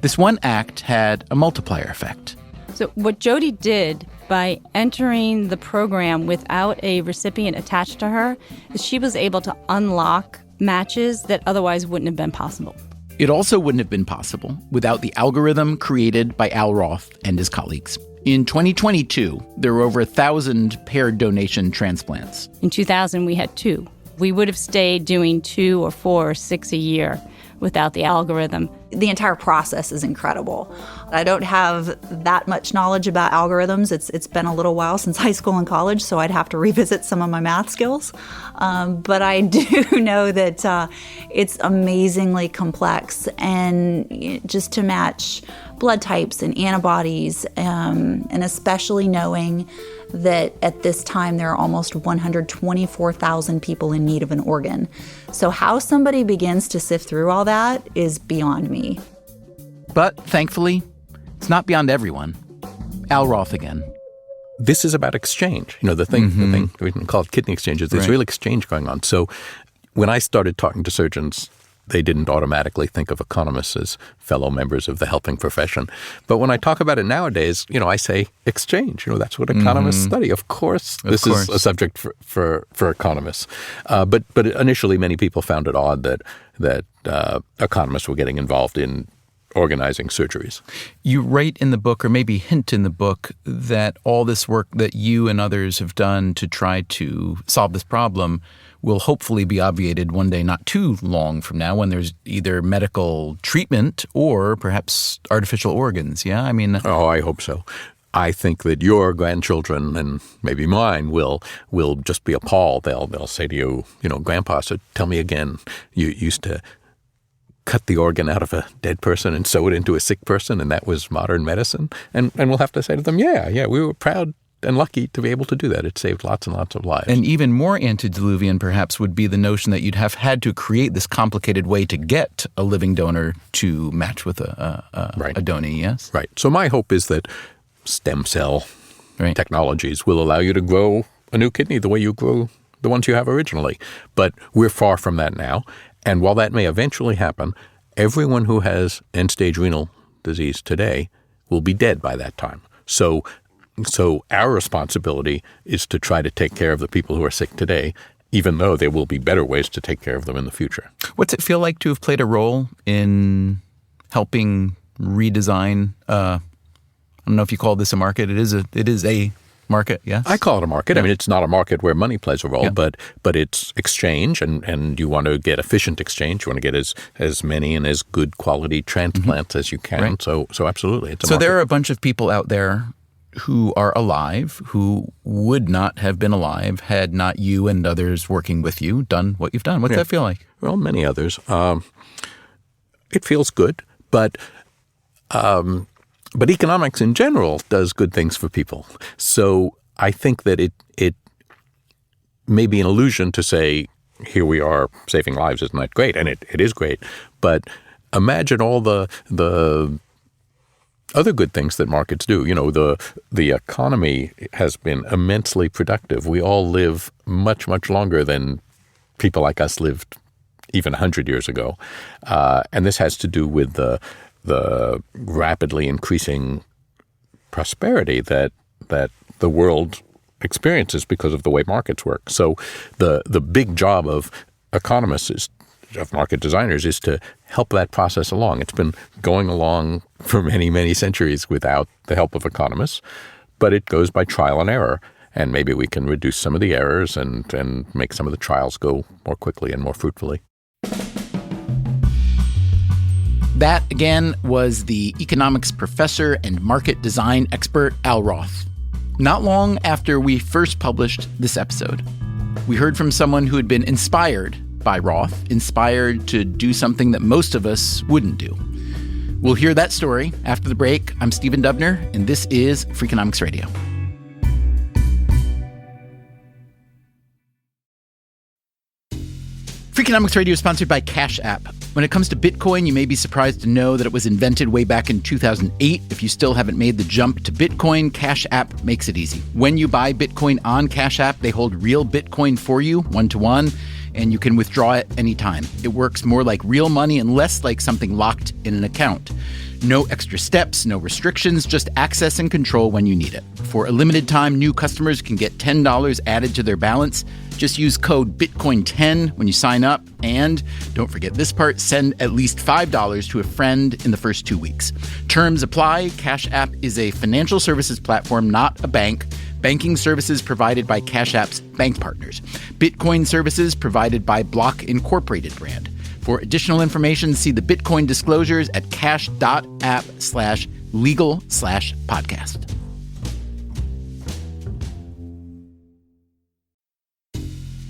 this one act had a multiplier effect. So what Jody did by entering the program without a recipient attached to her is she was able to unlock matches that otherwise wouldn't have been possible. It also wouldn't have been possible without the algorithm created by Al Roth and his colleagues. In 2022, there were over 1,000 paired donation transplants. In 2000, we had 2. We would have stayed doing 2 or 4 or 6 a year without the algorithm. The entire process is incredible. I don't have that much knowledge about algorithms. It's been a little while since high school and college, so I'd have to revisit some of my math skills. But I do know that it's amazingly complex, and just to match blood types and antibodies, and especially knowing that at this time there are almost 124,000 people in need of an organ. So how somebody begins to sift through all that is beyond me. But thankfully, it's not beyond everyone. Al Roth again. This is about exchange. You know, the thing we can call it kidney exchanges. There's real exchange going on. So when I started talking to surgeons, they didn't automatically think of economists as fellow members of the helping profession. But when I talk about it nowadays, you know, I say exchange. You know, that's what economists study. Of course, this is a subject for economists. But initially, many people found it odd that economists were getting involved in organizing surgeries. You write in the book, or maybe hint in the book, that all this work that you and others have done to try to solve this problem will hopefully be obviated one day not too long from now, when there's either medical treatment or perhaps artificial organs. Yeah, I mean... Oh, I hope so. I think that your grandchildren and maybe mine will just be appalled. They'll say to you, you know, Grandpa, so tell me again, you used to cut the organ out of a dead person and sew it into a sick person, and that was modern medicine? And we'll have to say to them, yeah, we were proud and lucky to be able to do that. It saved lots and lots of lives. And even more antediluvian, perhaps, would be the notion that you'd have had to create this complicated way to get a living donor to match with a donee, yes? Right. So my hope is that stem cell technologies will allow you to grow a new kidney the way you grew the ones you have originally. But we're far from that now. And while that may eventually happen, everyone who has end-stage renal disease today will be dead by that time. So our responsibility is to try to take care of the people who are sick today, even though there will be better ways to take care of them in the future. What's it feel like to have played a role in helping redesign, I don't know if you call this a market. It is a market, yes? I call it a market. Yeah. I mean, it's not a market where money plays a role, but it's exchange, and you want to get efficient exchange. You want to get as many and as good quality transplants as you can. Right. So absolutely, it's a So market. there are a bunch of people out there who are alive, who would not have been alive had not you and others working with you done what you've done. What's that feel like? Well, many others. It feels good, but economics in general does good things for people. So I think that it may be an illusion to say, here we are saving lives, isn't that great? And it is great. But imagine all the other good things that markets do. You know, the economy has been immensely productive. We all live much, much longer than people like us lived even 100 years ago. And this has to do with the rapidly increasing prosperity that the world experiences because of the way markets work. So the big job of economists of market designers is to help that process along. It's been going along for many, many centuries without the help of economists, but it goes by trial and error. And maybe we can reduce some of the errors and make some of the trials go more quickly and more fruitfully. That, again, was the economics professor and market design expert, Al Roth. Not long after we first published this episode, we heard from someone who had been inspired by Roth, inspired to do something that most of us wouldn't do. We'll hear that story after the break. I'm Stephen Dubner, and this is Freakonomics Radio. Freakonomics Radio is sponsored by Cash App. When it comes to Bitcoin, you may be surprised to know that it was invented way back in 2008. If you still haven't made the jump to Bitcoin, Cash App makes it easy. When you buy Bitcoin on Cash App, they hold real Bitcoin for you, one-to-one, and you can withdraw it anytime. It works more like real money and less like something locked in an account. No extra steps, no restrictions, just access and control when you need it. For a limited time, new customers can get $10 added to their balance. Just use code BITCOIN10 when you sign up. And don't forget this part, send at least $5 to a friend in the first 2 weeks. Terms apply. Cash App is a financial services platform, not a bank. Banking services provided by Cash App's bank partners. Bitcoin services provided by Block Incorporated brand. For additional information, see the Bitcoin disclosures at cash.app/legal/podcast.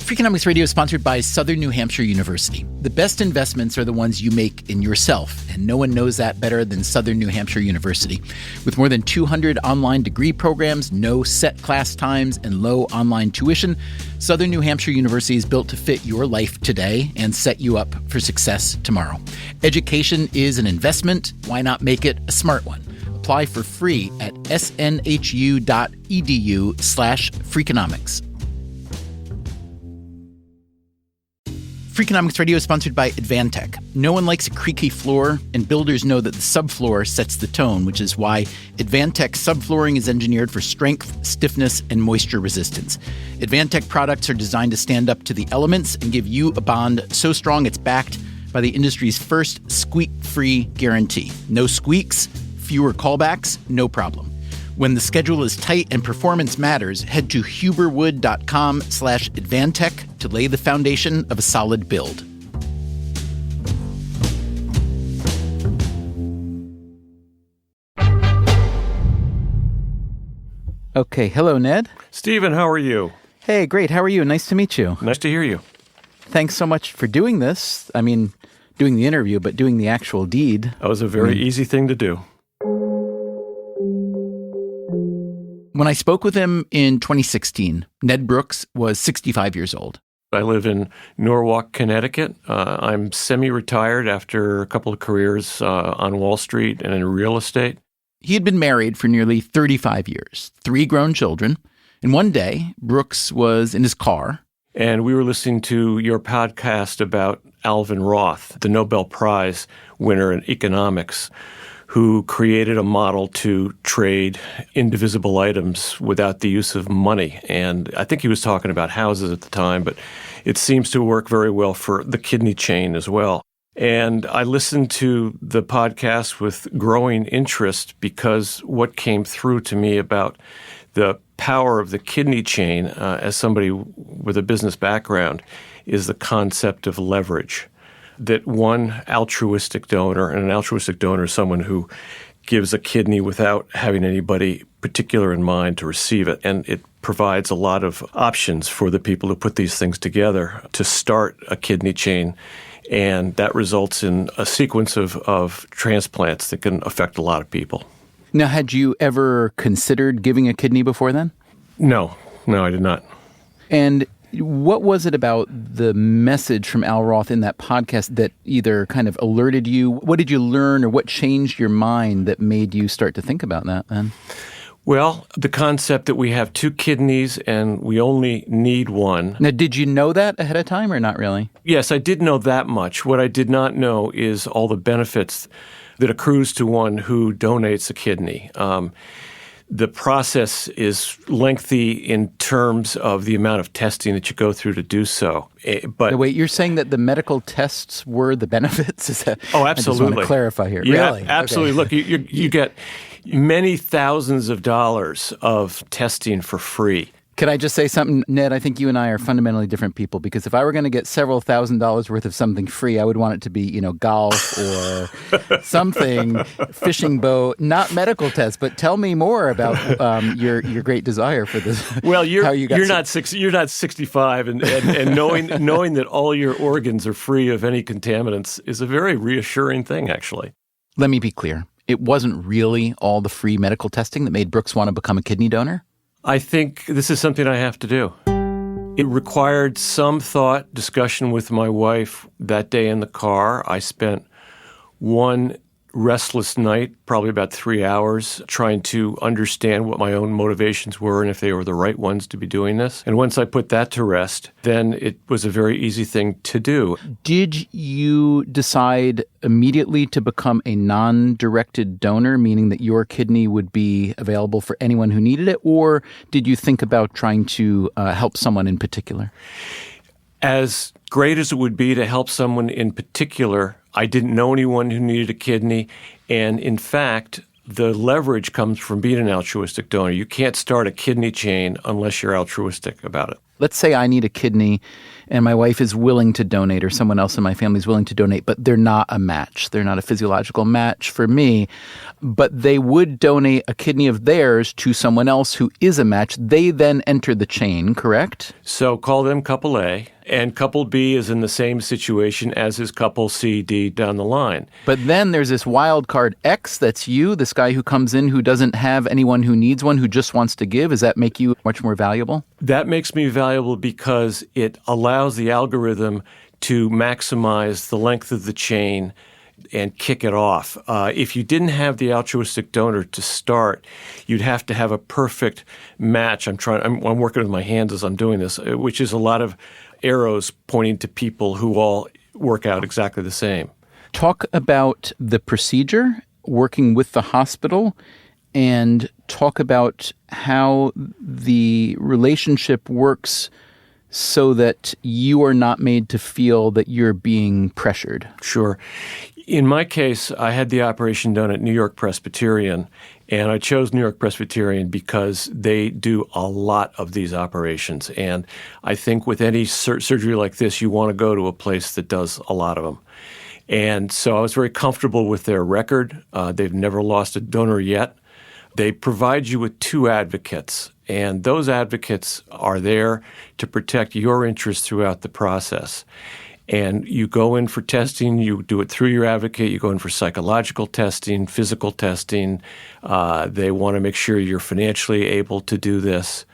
Freakonomics Radio is sponsored by Southern New Hampshire University. The best investments are the ones you make in yourself, and no one knows that better than Southern New Hampshire University. With more than 200 online degree programs, no set class times, and low online tuition, Southern New Hampshire University is built to fit your life today and set you up for success tomorrow. Education is an investment. Why not make it a smart one? Apply for free at snhu.edu/Freakonomics. Freakonomics Radio is sponsored by Advantech. No one likes a creaky floor, and builders know that the subfloor sets the tone, which is why Advantech subflooring is engineered for strength, stiffness, and moisture resistance. Advantech products are designed to stand up to the elements and give you a bond so strong it's backed by the industry's first squeak-free guarantee. No squeaks, fewer callbacks, no problem. When the schedule is tight and performance matters, head to huberwood.com/Advantech to lay the foundation of a solid build. Okay, hello, Ned. Stephen, how are you? Hey, great. How are you? Nice to meet you. Nice to hear you. Thanks so much for doing this. I mean, doing the interview, but doing the actual deed. That was a very easy thing to do. When I spoke with him in 2016, Ned Brooks was 65 years old. I live in Norwalk, Connecticut. I'm semi-retired after a couple of careers on Wall Street and in real estate. He had been married for nearly 35 years, 3 grown children, and one day, Brooks was in his car. And we were listening to your podcast about Alvin Roth, the Nobel Prize winner in economics, who created a model to trade indivisible items without the use of money. And I think he was talking about houses at the time, but it seems to work very well for the kidney chain as well. And I listened to the podcast with growing interest because what came through to me about the power of the kidney chain as somebody with a business background is the concept of leverage. That one altruistic donor, and an altruistic donor is someone who gives a kidney without having anybody particular in mind to receive it. And it provides a lot of options for the people who put these things together to start a kidney chain. And that results in a sequence of transplants that can affect a lot of people. Now, had you ever considered giving a kidney before then? No, I did not. And what was it about the message from Al Roth in that podcast that either kind of alerted you? What did you learn or what changed your mind that made you start to think about that then? Well, the concept that we have 2 kidneys and we only need one. Now, did you know that ahead of time or not really? Yes, I did know that much. What I did not know is all the benefits that accrues to one who donates a kidney. The process is lengthy in terms of the amount of testing that you go through to do so. But no, wait, you're saying that the medical tests were the benefits? Is that, oh, absolutely. I just want to clarify here. Yeah, really? Absolutely. Okay. Look, you get many thousands of dollars of testing for free. Can I just say something, Ned? I think you and I are fundamentally different people because if I were going to get several $1,000s worth of something free, I would want it to be, golf or something, fishing boat, not medical tests. But tell me more about your great desire for this. Well, you're not 65, and knowing that all your organs are free of any contaminants is a very reassuring thing, actually. Let me be clear. It wasn't really all the free medical testing that made Brooks want to become a kidney donor? I think this is something I have to do. It required some thought, discussion with my wife that day in the car. I spent one restless night, probably about 3 hours, trying to understand what my own motivations were and if they were the right ones to be doing this. And once I put that to rest, then it was a very easy thing to do. Did you decide immediately to become a non-directed donor, meaning that your kidney would be available for anyone who needed it, or did you think about trying to help someone in particular? As great as it would be to help someone in particular, I didn't know anyone who needed a kidney, and in fact, the leverage comes from being an altruistic donor. You can't start a kidney chain unless you're altruistic about it. Let's say I need a kidney and my wife is willing to donate, or someone else in my family is willing to donate, but they're not a match. They're not a physiological match for me, but they would donate a kidney of theirs to someone else who is a match. They then enter the chain, correct? So call them couple A, and couple B is in the same situation as is couple C, D down the line. But then there's this wild card X, that's you, this guy who comes in who doesn't have anyone who needs one, who just wants to give. Does that make you much more valuable? That makes me valuable because it allows the algorithm to maximize the length of the chain and kick it off. If you didn't have the altruistic donor to start, you'd have to have a perfect match. I'm working with my hands as I'm doing this, which is a lot of arrows pointing to people who all work out exactly the same. Talk about the procedure, working with the hospital, and talk about how the relationship works so that you are not made to feel that you're being pressured. Sure. In my case, I had the operation done at New York Presbyterian, and I chose New York Presbyterian because they do a lot of these operations. And I think with any surgery like this, you want to go to a place that does a lot of them. And so I was very comfortable with their record. They've never lost a donor yet. They provide you with 2 advocates, and those advocates are there to protect your interests throughout the process. And you go in for testing, you do it through your advocate, you go in for psychological testing, physical testing. They want to make sure you're financially able to do this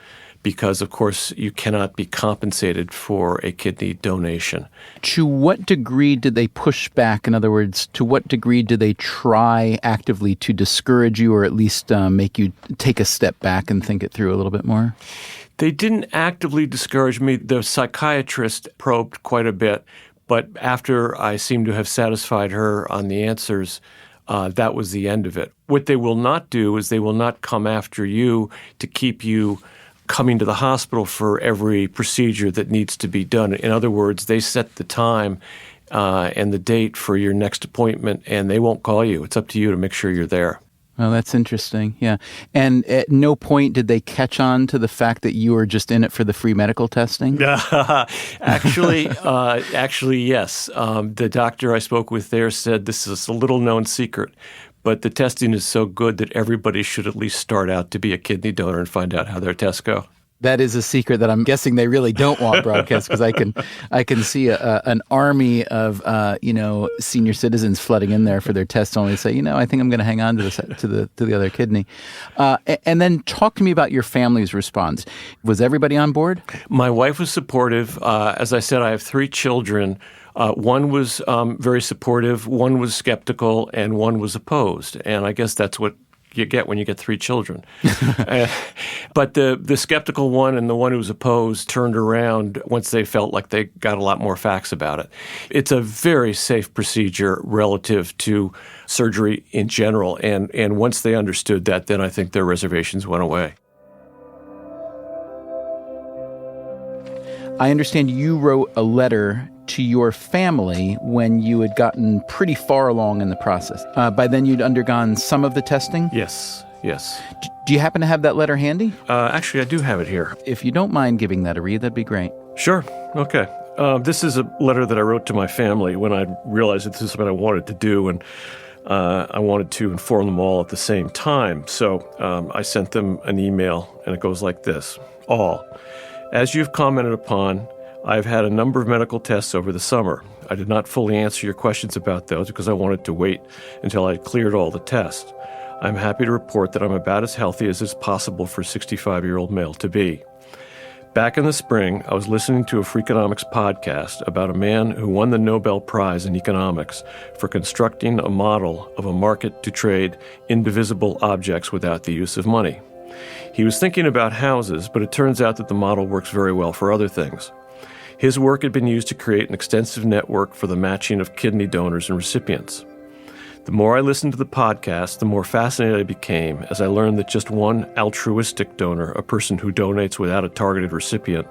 because, of course, you cannot be compensated for a kidney donation. To what degree did they push back? In other words, to what degree do they try actively to discourage you or at least make you take a step back and think it through a little bit more? They didn't actively discourage me. The psychiatrist probed quite a bit, but after I seemed to have satisfied her on the answers, that was the end of it. What they will not do is they will not come after you to keep you coming to the hospital for every procedure that needs to be done. In other words, they set the time and the date for your next appointment, and they won't call you. It's up to you to make sure you're there. Oh, that's interesting. Yeah. And at no point did they catch on to the fact that you were just in it for the free medical testing? Actually, yes. The doctor I spoke with there said this is a little-known secret, but the testing is so good that everybody should at least start out to be a kidney donor and find out how their tests go. That is a secret that I'm guessing they really don't want broadcast, because I can see an army of senior citizens flooding in there for their tests, only to say, I think I'm going to hang on to the other kidney. And then talk to me about your family's response. Was everybody on board? My wife was supportive. As I said, I have 3 children. One was very supportive, one was skeptical, and one was opposed. And I guess that's what you get when you get 3 children. But the skeptical one and the one who was opposed turned around once they felt like they got a lot more facts about it. It's a very safe procedure relative to surgery in general. And once they understood that, then I think their reservations went away. I understand you wrote a letter to your family when you had gotten pretty far along in the process. By then you'd undergone some of the testing? Yes. Do you happen to have that letter handy? Actually, I do have it here. If you don't mind giving that a read, that'd be great. Sure. Okay. This is a letter that I wrote to my family when I realized that this is what I wanted to do, and I wanted to inform them all at the same time. So I sent them an email, and it goes like this. All. As you've commented upon, I've had a number of medical tests over the summer. I did not fully answer your questions about those because I wanted to wait until I had cleared all the tests. I'm happy to report that I'm about as healthy as is possible for a 65-year-old male to be. Back in the spring, I was listening to a Freakonomics podcast about a man who won the Nobel Prize in economics for constructing a model of a market to trade indivisible objects without the use of money. He was thinking about houses, but it turns out that the model works very well for other things. His work had been used to create an extensive network for the matching of kidney donors and recipients. The more I listened to the podcast, the more fascinated I became as I learned that just one altruistic donor, a person who donates without a targeted recipient,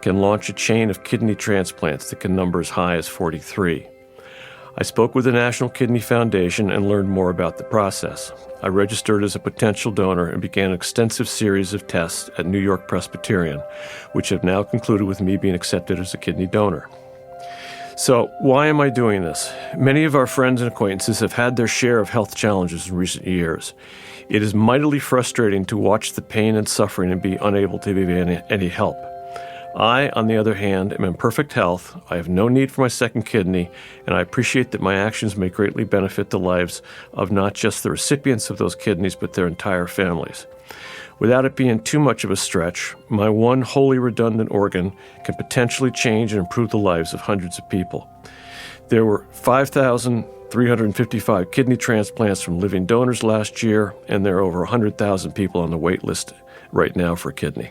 can launch a chain of kidney transplants that can number as high as 43. I spoke with the National Kidney Foundation and learned more about the process. I registered as a potential donor and began an extensive series of tests at New York Presbyterian, which have now concluded with me being accepted as a kidney donor. So, why am I doing this? Many of our friends and acquaintances have had their share of health challenges in recent years. It is mightily frustrating to watch the pain and suffering and be unable to be any help. I, on the other hand, am in perfect health. I have no need for my second kidney, and I appreciate that my actions may greatly benefit the lives of not just the recipients of those kidneys, but their entire families. Without it being too much of a stretch, my one wholly redundant organ can potentially change and improve the lives of hundreds of people. There were 5,355 kidney transplants from living donors last year, and there are over 100,000 people on the wait list right now for a kidney.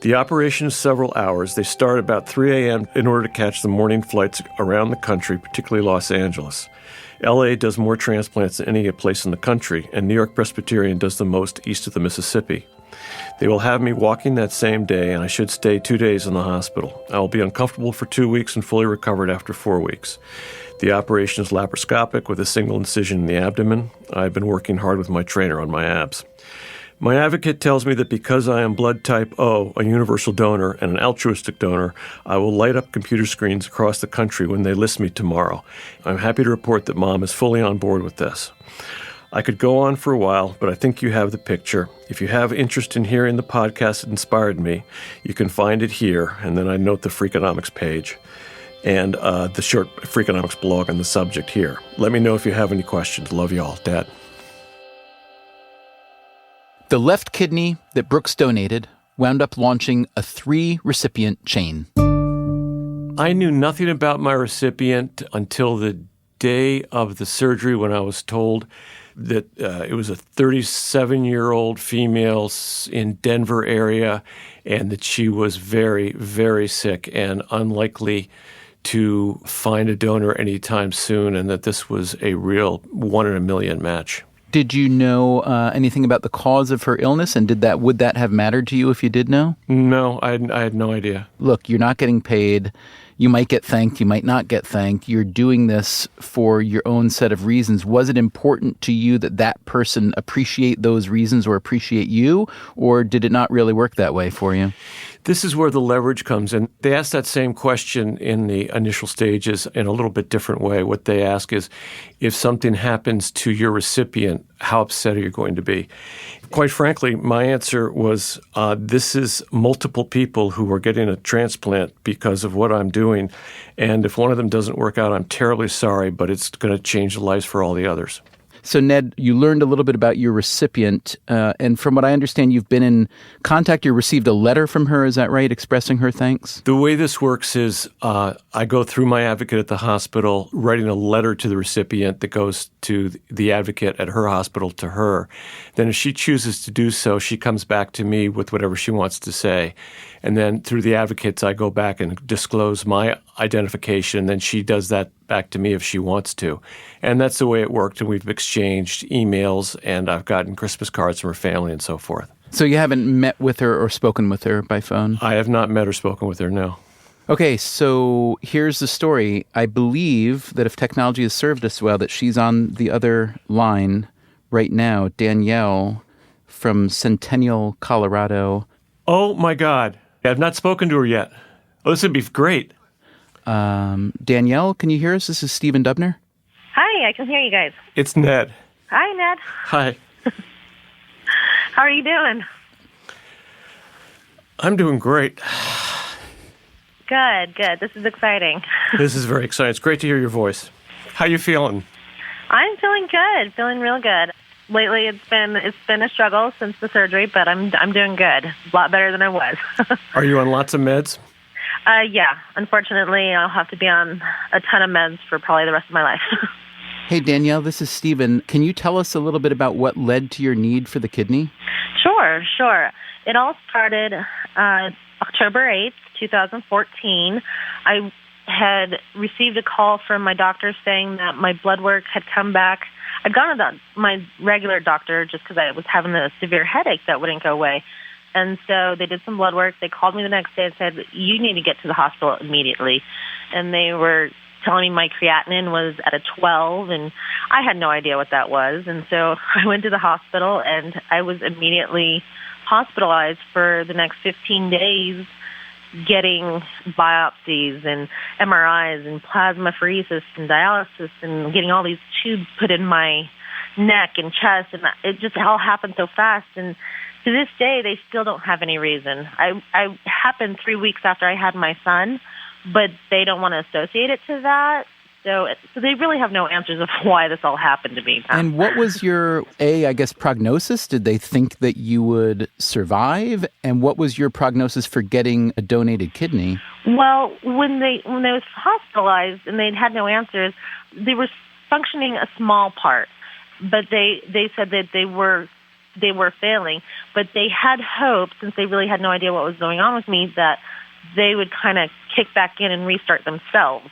The operation is several hours. They start about 3 a.m. in order to catch the morning flights around the country, particularly Los Angeles. LA does more transplants than any place in the country, and New York Presbyterian does the most east of the Mississippi. They will have me walking that same day, and I should stay 2 days in the hospital. I will be uncomfortable for 2 weeks and fully recovered after 4 weeks. The operation is laparoscopic with a single incision in the abdomen. I've been working hard with my trainer on my abs. My advocate tells me that because I am blood type O, a universal donor, and an altruistic donor, I will light up computer screens across the country when they list me tomorrow. I'm happy to report that Mom is fully on board with this. I could go on for a while, but I think you have the picture. If you have interest in hearing the podcast that inspired me, you can find it here, and then I note the Freakonomics page and the short Freakonomics blog on the subject here. Let me know if you have any questions. Love you all. Dad. The left kidney that Brooks donated wound up launching a 3-recipient chain. I knew nothing about my recipient until the day of the surgery when I was told that it was a 37-year-old female in Denver area and that she was very, very sick and unlikely to find a donor anytime soon, and that this was a real 1 in a million match. Did you know anything about the cause of her illness, and would that have mattered to you if you did know? No, I had no idea. Look, you're not getting paid. You might get thanked. You might not get thanked. You're doing this for your own set of reasons. Was it important to you that that person appreciate those reasons or appreciate you, or did it not really work that way for you? This is where the leverage comes in. They ask that same question in the initial stages in a little bit different way. What they ask is, if something happens to your recipient, how upset are you going to be? Quite frankly, my answer was, this is multiple people who are getting a transplant because of what I'm doing. And if one of them doesn't work out, I'm terribly sorry, but it's going to change the lives for all the others. So, Ned, you learned a little bit about your recipient, and from what I understand, you've been in contact. You received a letter from her, is that right, expressing her thanks? The way this works is I go through my advocate at the hospital, writing a letter to the recipient that goes to the advocate at her hospital to her. Then if she chooses to do so, she comes back to me with whatever she wants to say. And then through the advocates, I go back and disclose my identification. Then she does that back to me if she wants to. And that's the way it worked. And we've exchanged emails, and I've gotten Christmas cards from her family and so forth. So you haven't met with her or spoken with her by phone? I have not met or spoken with her, no. Okay, so here's the story. I believe that if technology has served us well, that she's on the other line right now, Danielle from Centennial, Colorado. Oh, my God. I've not spoken to her yet. Oh, this would be great. Danielle, can you hear us? This is Stephen Dubner. Hi, I can hear you guys. It's Ned. Hi, Ned. Hi. How are you doing? I'm doing great. Good. This is exciting. This is very exciting. It's great to hear your voice. How you feeling? I'm feeling good, feeling real good. lately it's been a struggle since the surgery, but I'm doing good. A lot better than I was. Are you on lots of meds? Yeah. Unfortunately, I'll have to be on a ton of meds for probably the rest of my life. Hey, Danielle, this is Stephen. Can you tell us a little bit about what led to your need for the kidney? Sure. It all started October 8th, 2014. I had received a call from my doctor saying that my blood work had come back. I'd gone to my regular doctor just because I was having a severe headache that wouldn't go away. And so they did some blood work. They called me the next day and said, you need to get to the hospital immediately. And they were telling me my creatinine was at a 12, and I had no idea what that was. And so I went to the hospital, and I was immediately hospitalized for the next 15 days, getting biopsies and MRIs and plasmapheresis and dialysis and getting all these tubes put in my neck and chest. And it just all happened so fast. And to this day, they still don't have any reason. I happened 3 weeks after I had my son, but they don't want to associate it to that. So they really have no answers of why this all happened to me. And what was your, I guess, prognosis? Did they think that you would survive? And what was your prognosis for getting a donated kidney? Well, when they was hospitalized and they had no answers, they were functioning a small part, but they said that they were failing. But they had hope, since they really had no idea what was going on with me, that they would kind of kick back in and restart themselves.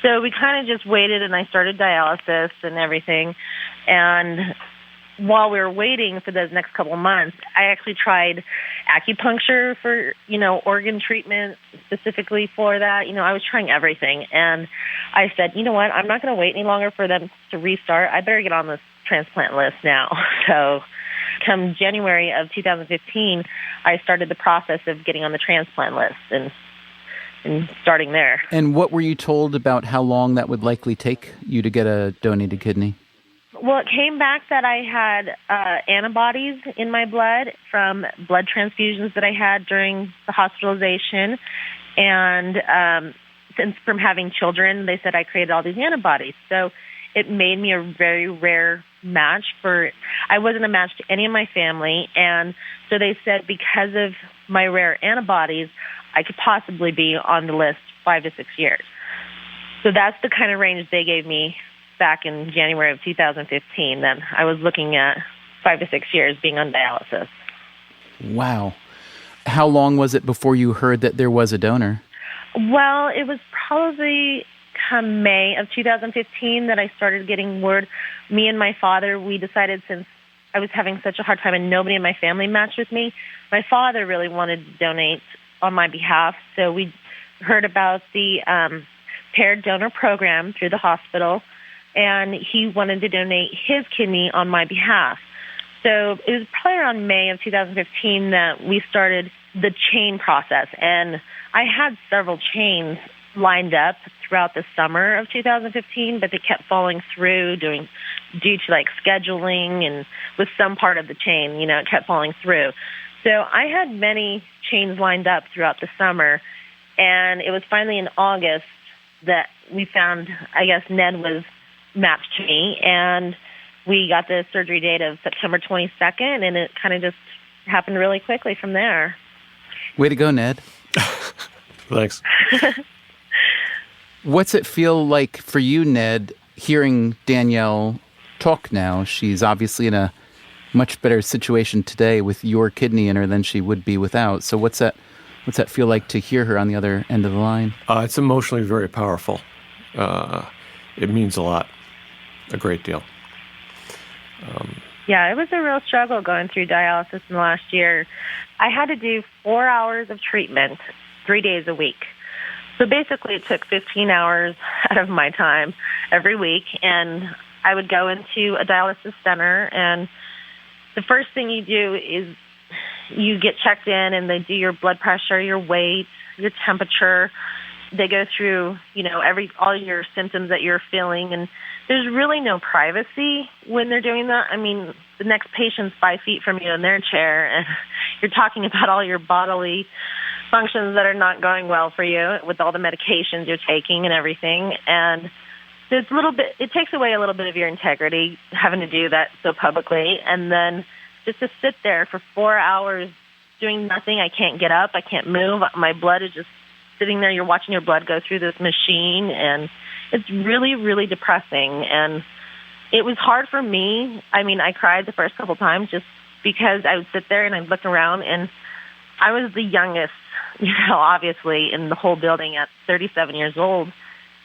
So we kind of just waited, and I started dialysis and everything. And while we were waiting for those next couple of months, I actually tried acupuncture for, organ treatment specifically for that. I was trying everything. And I said, you know what, I'm not going to wait any longer for them to restart. I better get on this transplant list now. So come January of 2015, I started the process of getting on the transplant list and starting there. And what were you told about how long that would likely take you to get a donated kidney? Well, it came back that I had antibodies in my blood from blood transfusions that I had during the hospitalization. And since from having children, they said I created all these antibodies. So it made me a very rare match I wasn't a match to any of my family. And so they said because of my rare antibodies, I could possibly be on the list 5 to 6 years. So that's the kind of range they gave me back in January of 2015. Then I was looking at 5 to 6 years being on dialysis. Wow. How long was it before you heard that there was a donor? Well, it was probably come May of 2015 that I started getting word. Me and my father, we decided, since I was having such a hard time and nobody in my family matched with me, my father really wanted to donate on my behalf. So we heard about the paired donor program through the hospital, and he wanted to donate his kidney on my behalf. So it was probably around May of 2015 that we started the chain process. And I had several chains lined up throughout the summer of 2015, but they kept falling through due to scheduling, and with some part of the chain, it kept falling through. So I had many chains lined up throughout the summer, and it was finally in August that we found, I guess, Ned was matched to me, and we got the surgery date of September 22nd, and it kind of just happened really quickly from there. Way to go, Ned. Thanks. What's it feel like for you, Ned, hearing Danielle talk now? She's obviously in a much better situation today with your kidney in her than she would be without. So what's that feel like to hear her on the other end of the line? It's emotionally very powerful. It means a lot, a great deal. Yeah, it was a real struggle going through dialysis in the last year. I had to do 4 hours of treatment 3 days a week. So basically it took 15 hours out of my time every week, and I would go into a dialysis center, and the first thing you do is you get checked in, and they do your blood pressure, your weight, your temperature. They go through, all your symptoms that you're feeling, and there's really no privacy when they're doing that. I mean, the next patient's 5 feet from you in their chair, and you're talking about all your bodily functions that are not going well for you with all the medications you're taking and everything. And it takes away a little bit of your integrity having to do that so publicly. And then just to sit there for 4 hours doing nothing. I can't get up. I can't move. My blood is just sitting there. You're watching your blood go through this machine, and it's really, really depressing. And it was hard for me. I mean, I cried the first couple times just because I would sit there and I'd look around, and I was the youngest, obviously, in the whole building at 37 years old.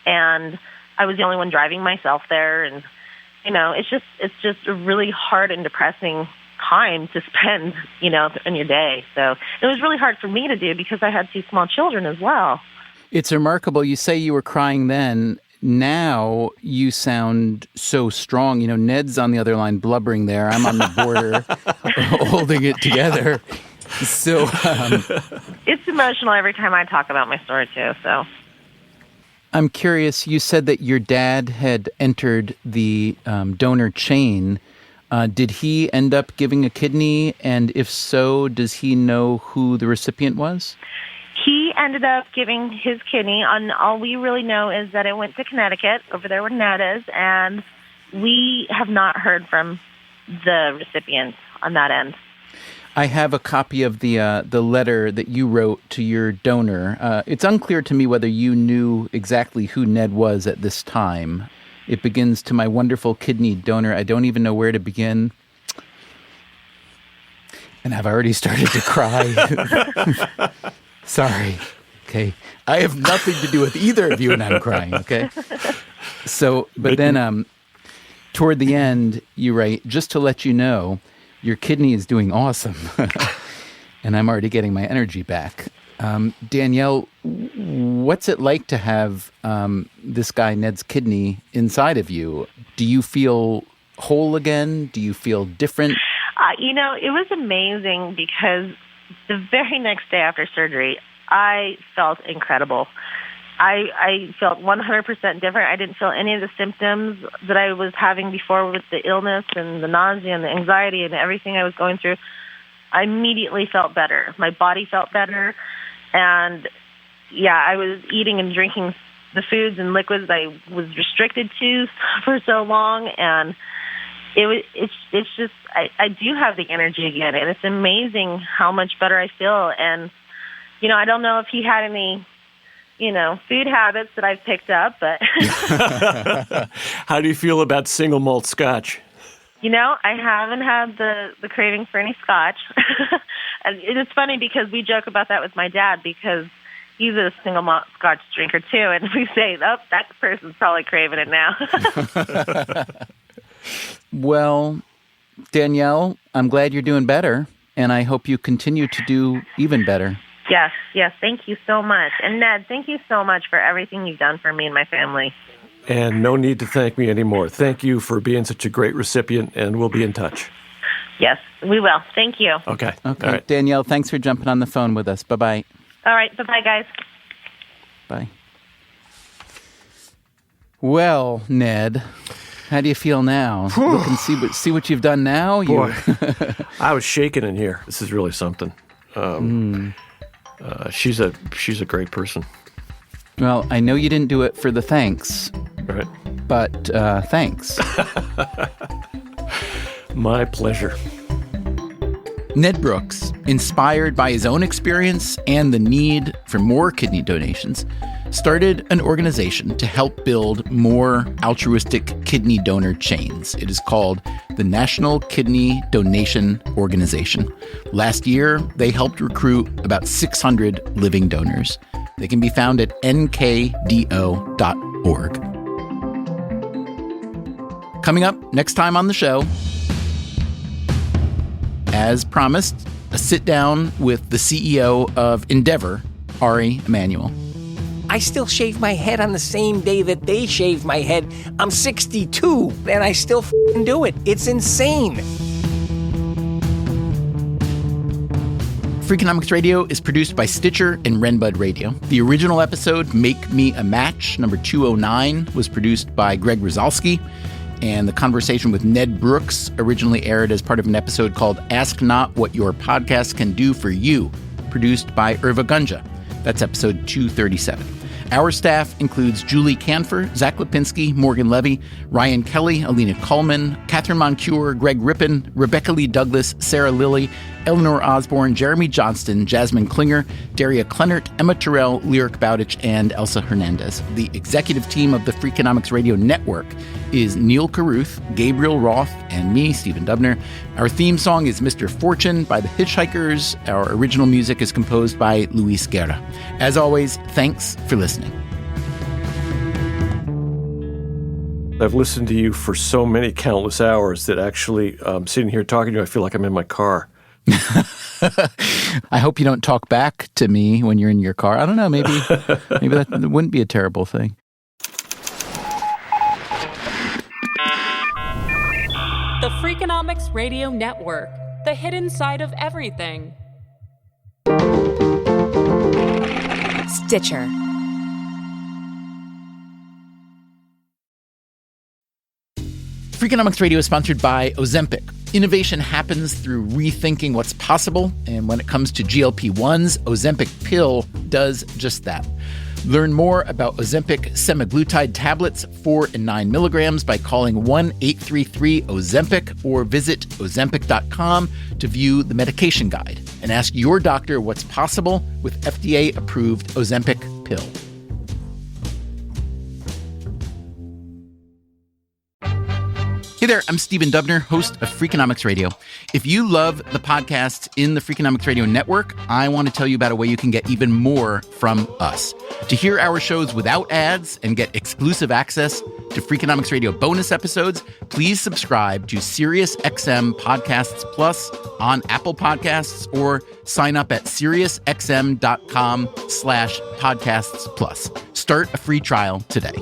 And I was the only one driving myself there. And, it's just a really hard and depressing time to spend, in your day. So it was really hard for me to do because I had 2 small children as well. It's remarkable. You say you were crying then. Now you sound so strong. Ned's on the other line blubbering there. I'm on the border holding it together. So it's emotional every time I talk about my story too. So I'm curious. You said that your dad had entered the donor chain. Did he end up giving a kidney? And if so, does he know who the recipient was? He ended up giving his kidney, and all we really know is that it went to Connecticut, over there where Ned is, and we have not heard from the recipient on that end. I have a copy of the letter that you wrote to your donor. It's unclear to me whether you knew exactly who Ned was at this time. It begins, "To my wonderful kidney donor." I don't even know where to begin. And I've already started to cry. Sorry. Okay. I have nothing to do with either of you, and I'm crying, okay? So, but then toward the end, you write, "Just to let you know, your kidney is doing awesome." And I'm already getting my energy back. Danielle, what's it like to have this guy, Ned's kidney, inside of you? Do you feel whole again? Do you feel different? It was amazing because the very next day after surgery, I felt incredible. I felt 100% different. I didn't feel any of the symptoms that I was having before with the illness and the nausea and the anxiety and everything I was going through. I immediately felt better. My body felt better. And, I was eating and drinking the foods and liquids I was restricted to for so long. And it's just, I do have the energy again. And it's amazing how much better I feel. And, I don't know if he had any, food habits that I've picked up, but. How do you feel about single malt scotch? I haven't had the craving for any scotch. And it's funny because we joke about that with my dad because he's a single malt scotch drinker too. And we say, oh, that person's probably craving it now. Well, Danielle, I'm glad you're doing better. And I hope you continue to do even better. Yes. Thank you so much. And Ned, thank you so much for everything you've done for me and my family. And no need to thank me anymore. Thank you for being such a great recipient, and we'll be in touch. Yes, we will. Thank you. Okay. All right. Danielle, thanks for jumping on the phone with us. Bye-bye. All right. Bye-bye, guys. Bye. Well, Ned, how do you feel now? Look and see what you've done now. Boy, I was shaking in here. This is really something. She's a great person. Well, I know you didn't do it for the thanks. Right. But thanks. My pleasure. Ned Brooks, inspired by his own experience and the need for more kidney donations, started an organization to help build more altruistic kidney donor chains. It is called the National Kidney Donation Organization. Last year, they helped recruit about 600 living donors. They can be found at nkdo.org. Coming up next time on the show, as promised, a sit-down with the CEO of Endeavor, Ari Emanuel. I still shave my head on the same day that they shave my head. I'm 62, and I still do it. It's insane. Freakonomics Radio is produced by Stitcher and Renbud Radio. The original episode, Make Me a Match, number 209, was produced by Greg Rosalski. And the conversation with Ned Brooks originally aired as part of an episode called Ask Not What Your Podcast Can Do for You, produced by Irva Gunja. That's episode 237. Our staff includes Julie Canfer, Zach Lipinski, Morgan Levy, Ryan Kelly, Alina Coleman, Catherine Moncure, Greg Rippin, Rebecca Lee Douglas, Sarah Lilly, Eleanor Osborne, Jeremy Johnston, Jasmine Klinger, Daria Kleinert, Emma Terrell, Lyric Bowditch, and Elsa Hernandez. The executive team of the Freakonomics Radio Network is Neil Carruth, Gabriel Roth, and me, Stephen Dubner. Our theme song is Mr. Fortune by the Hitchhikers. Our original music is composed by Luis Guerra. As always, thanks for listening. I've listened to you for so many countless hours that actually sitting here talking to you, I feel like I'm in my car. I hope you don't talk back to me when you're in your car. I don't know, maybe that wouldn't be a terrible thing. The Freakonomics Radio Network, the hidden side of everything. Stitcher. Freakonomics Radio is sponsored by Ozempic. Innovation happens through rethinking what's possible, and when it comes to GLP-1s, Ozempic pill does just that. Learn more about Ozempic semaglutide tablets, 4 and 9 milligrams, by calling 1-833-OZEMPIC or visit Ozempic.com to view the medication guide and ask your doctor what's possible with FDA-approved Ozempic pill. Hey there, I'm Stephen Dubner, host of Freakonomics Radio. If you love the podcasts in the Freakonomics Radio Network, I want to tell you about a way you can get even more from us. To hear our shows without ads and get exclusive access to Freakonomics Radio bonus episodes, please subscribe to SiriusXM Podcasts Plus on Apple Podcasts or sign up at SiriusXM.com/podcasts plus. Start a free trial today.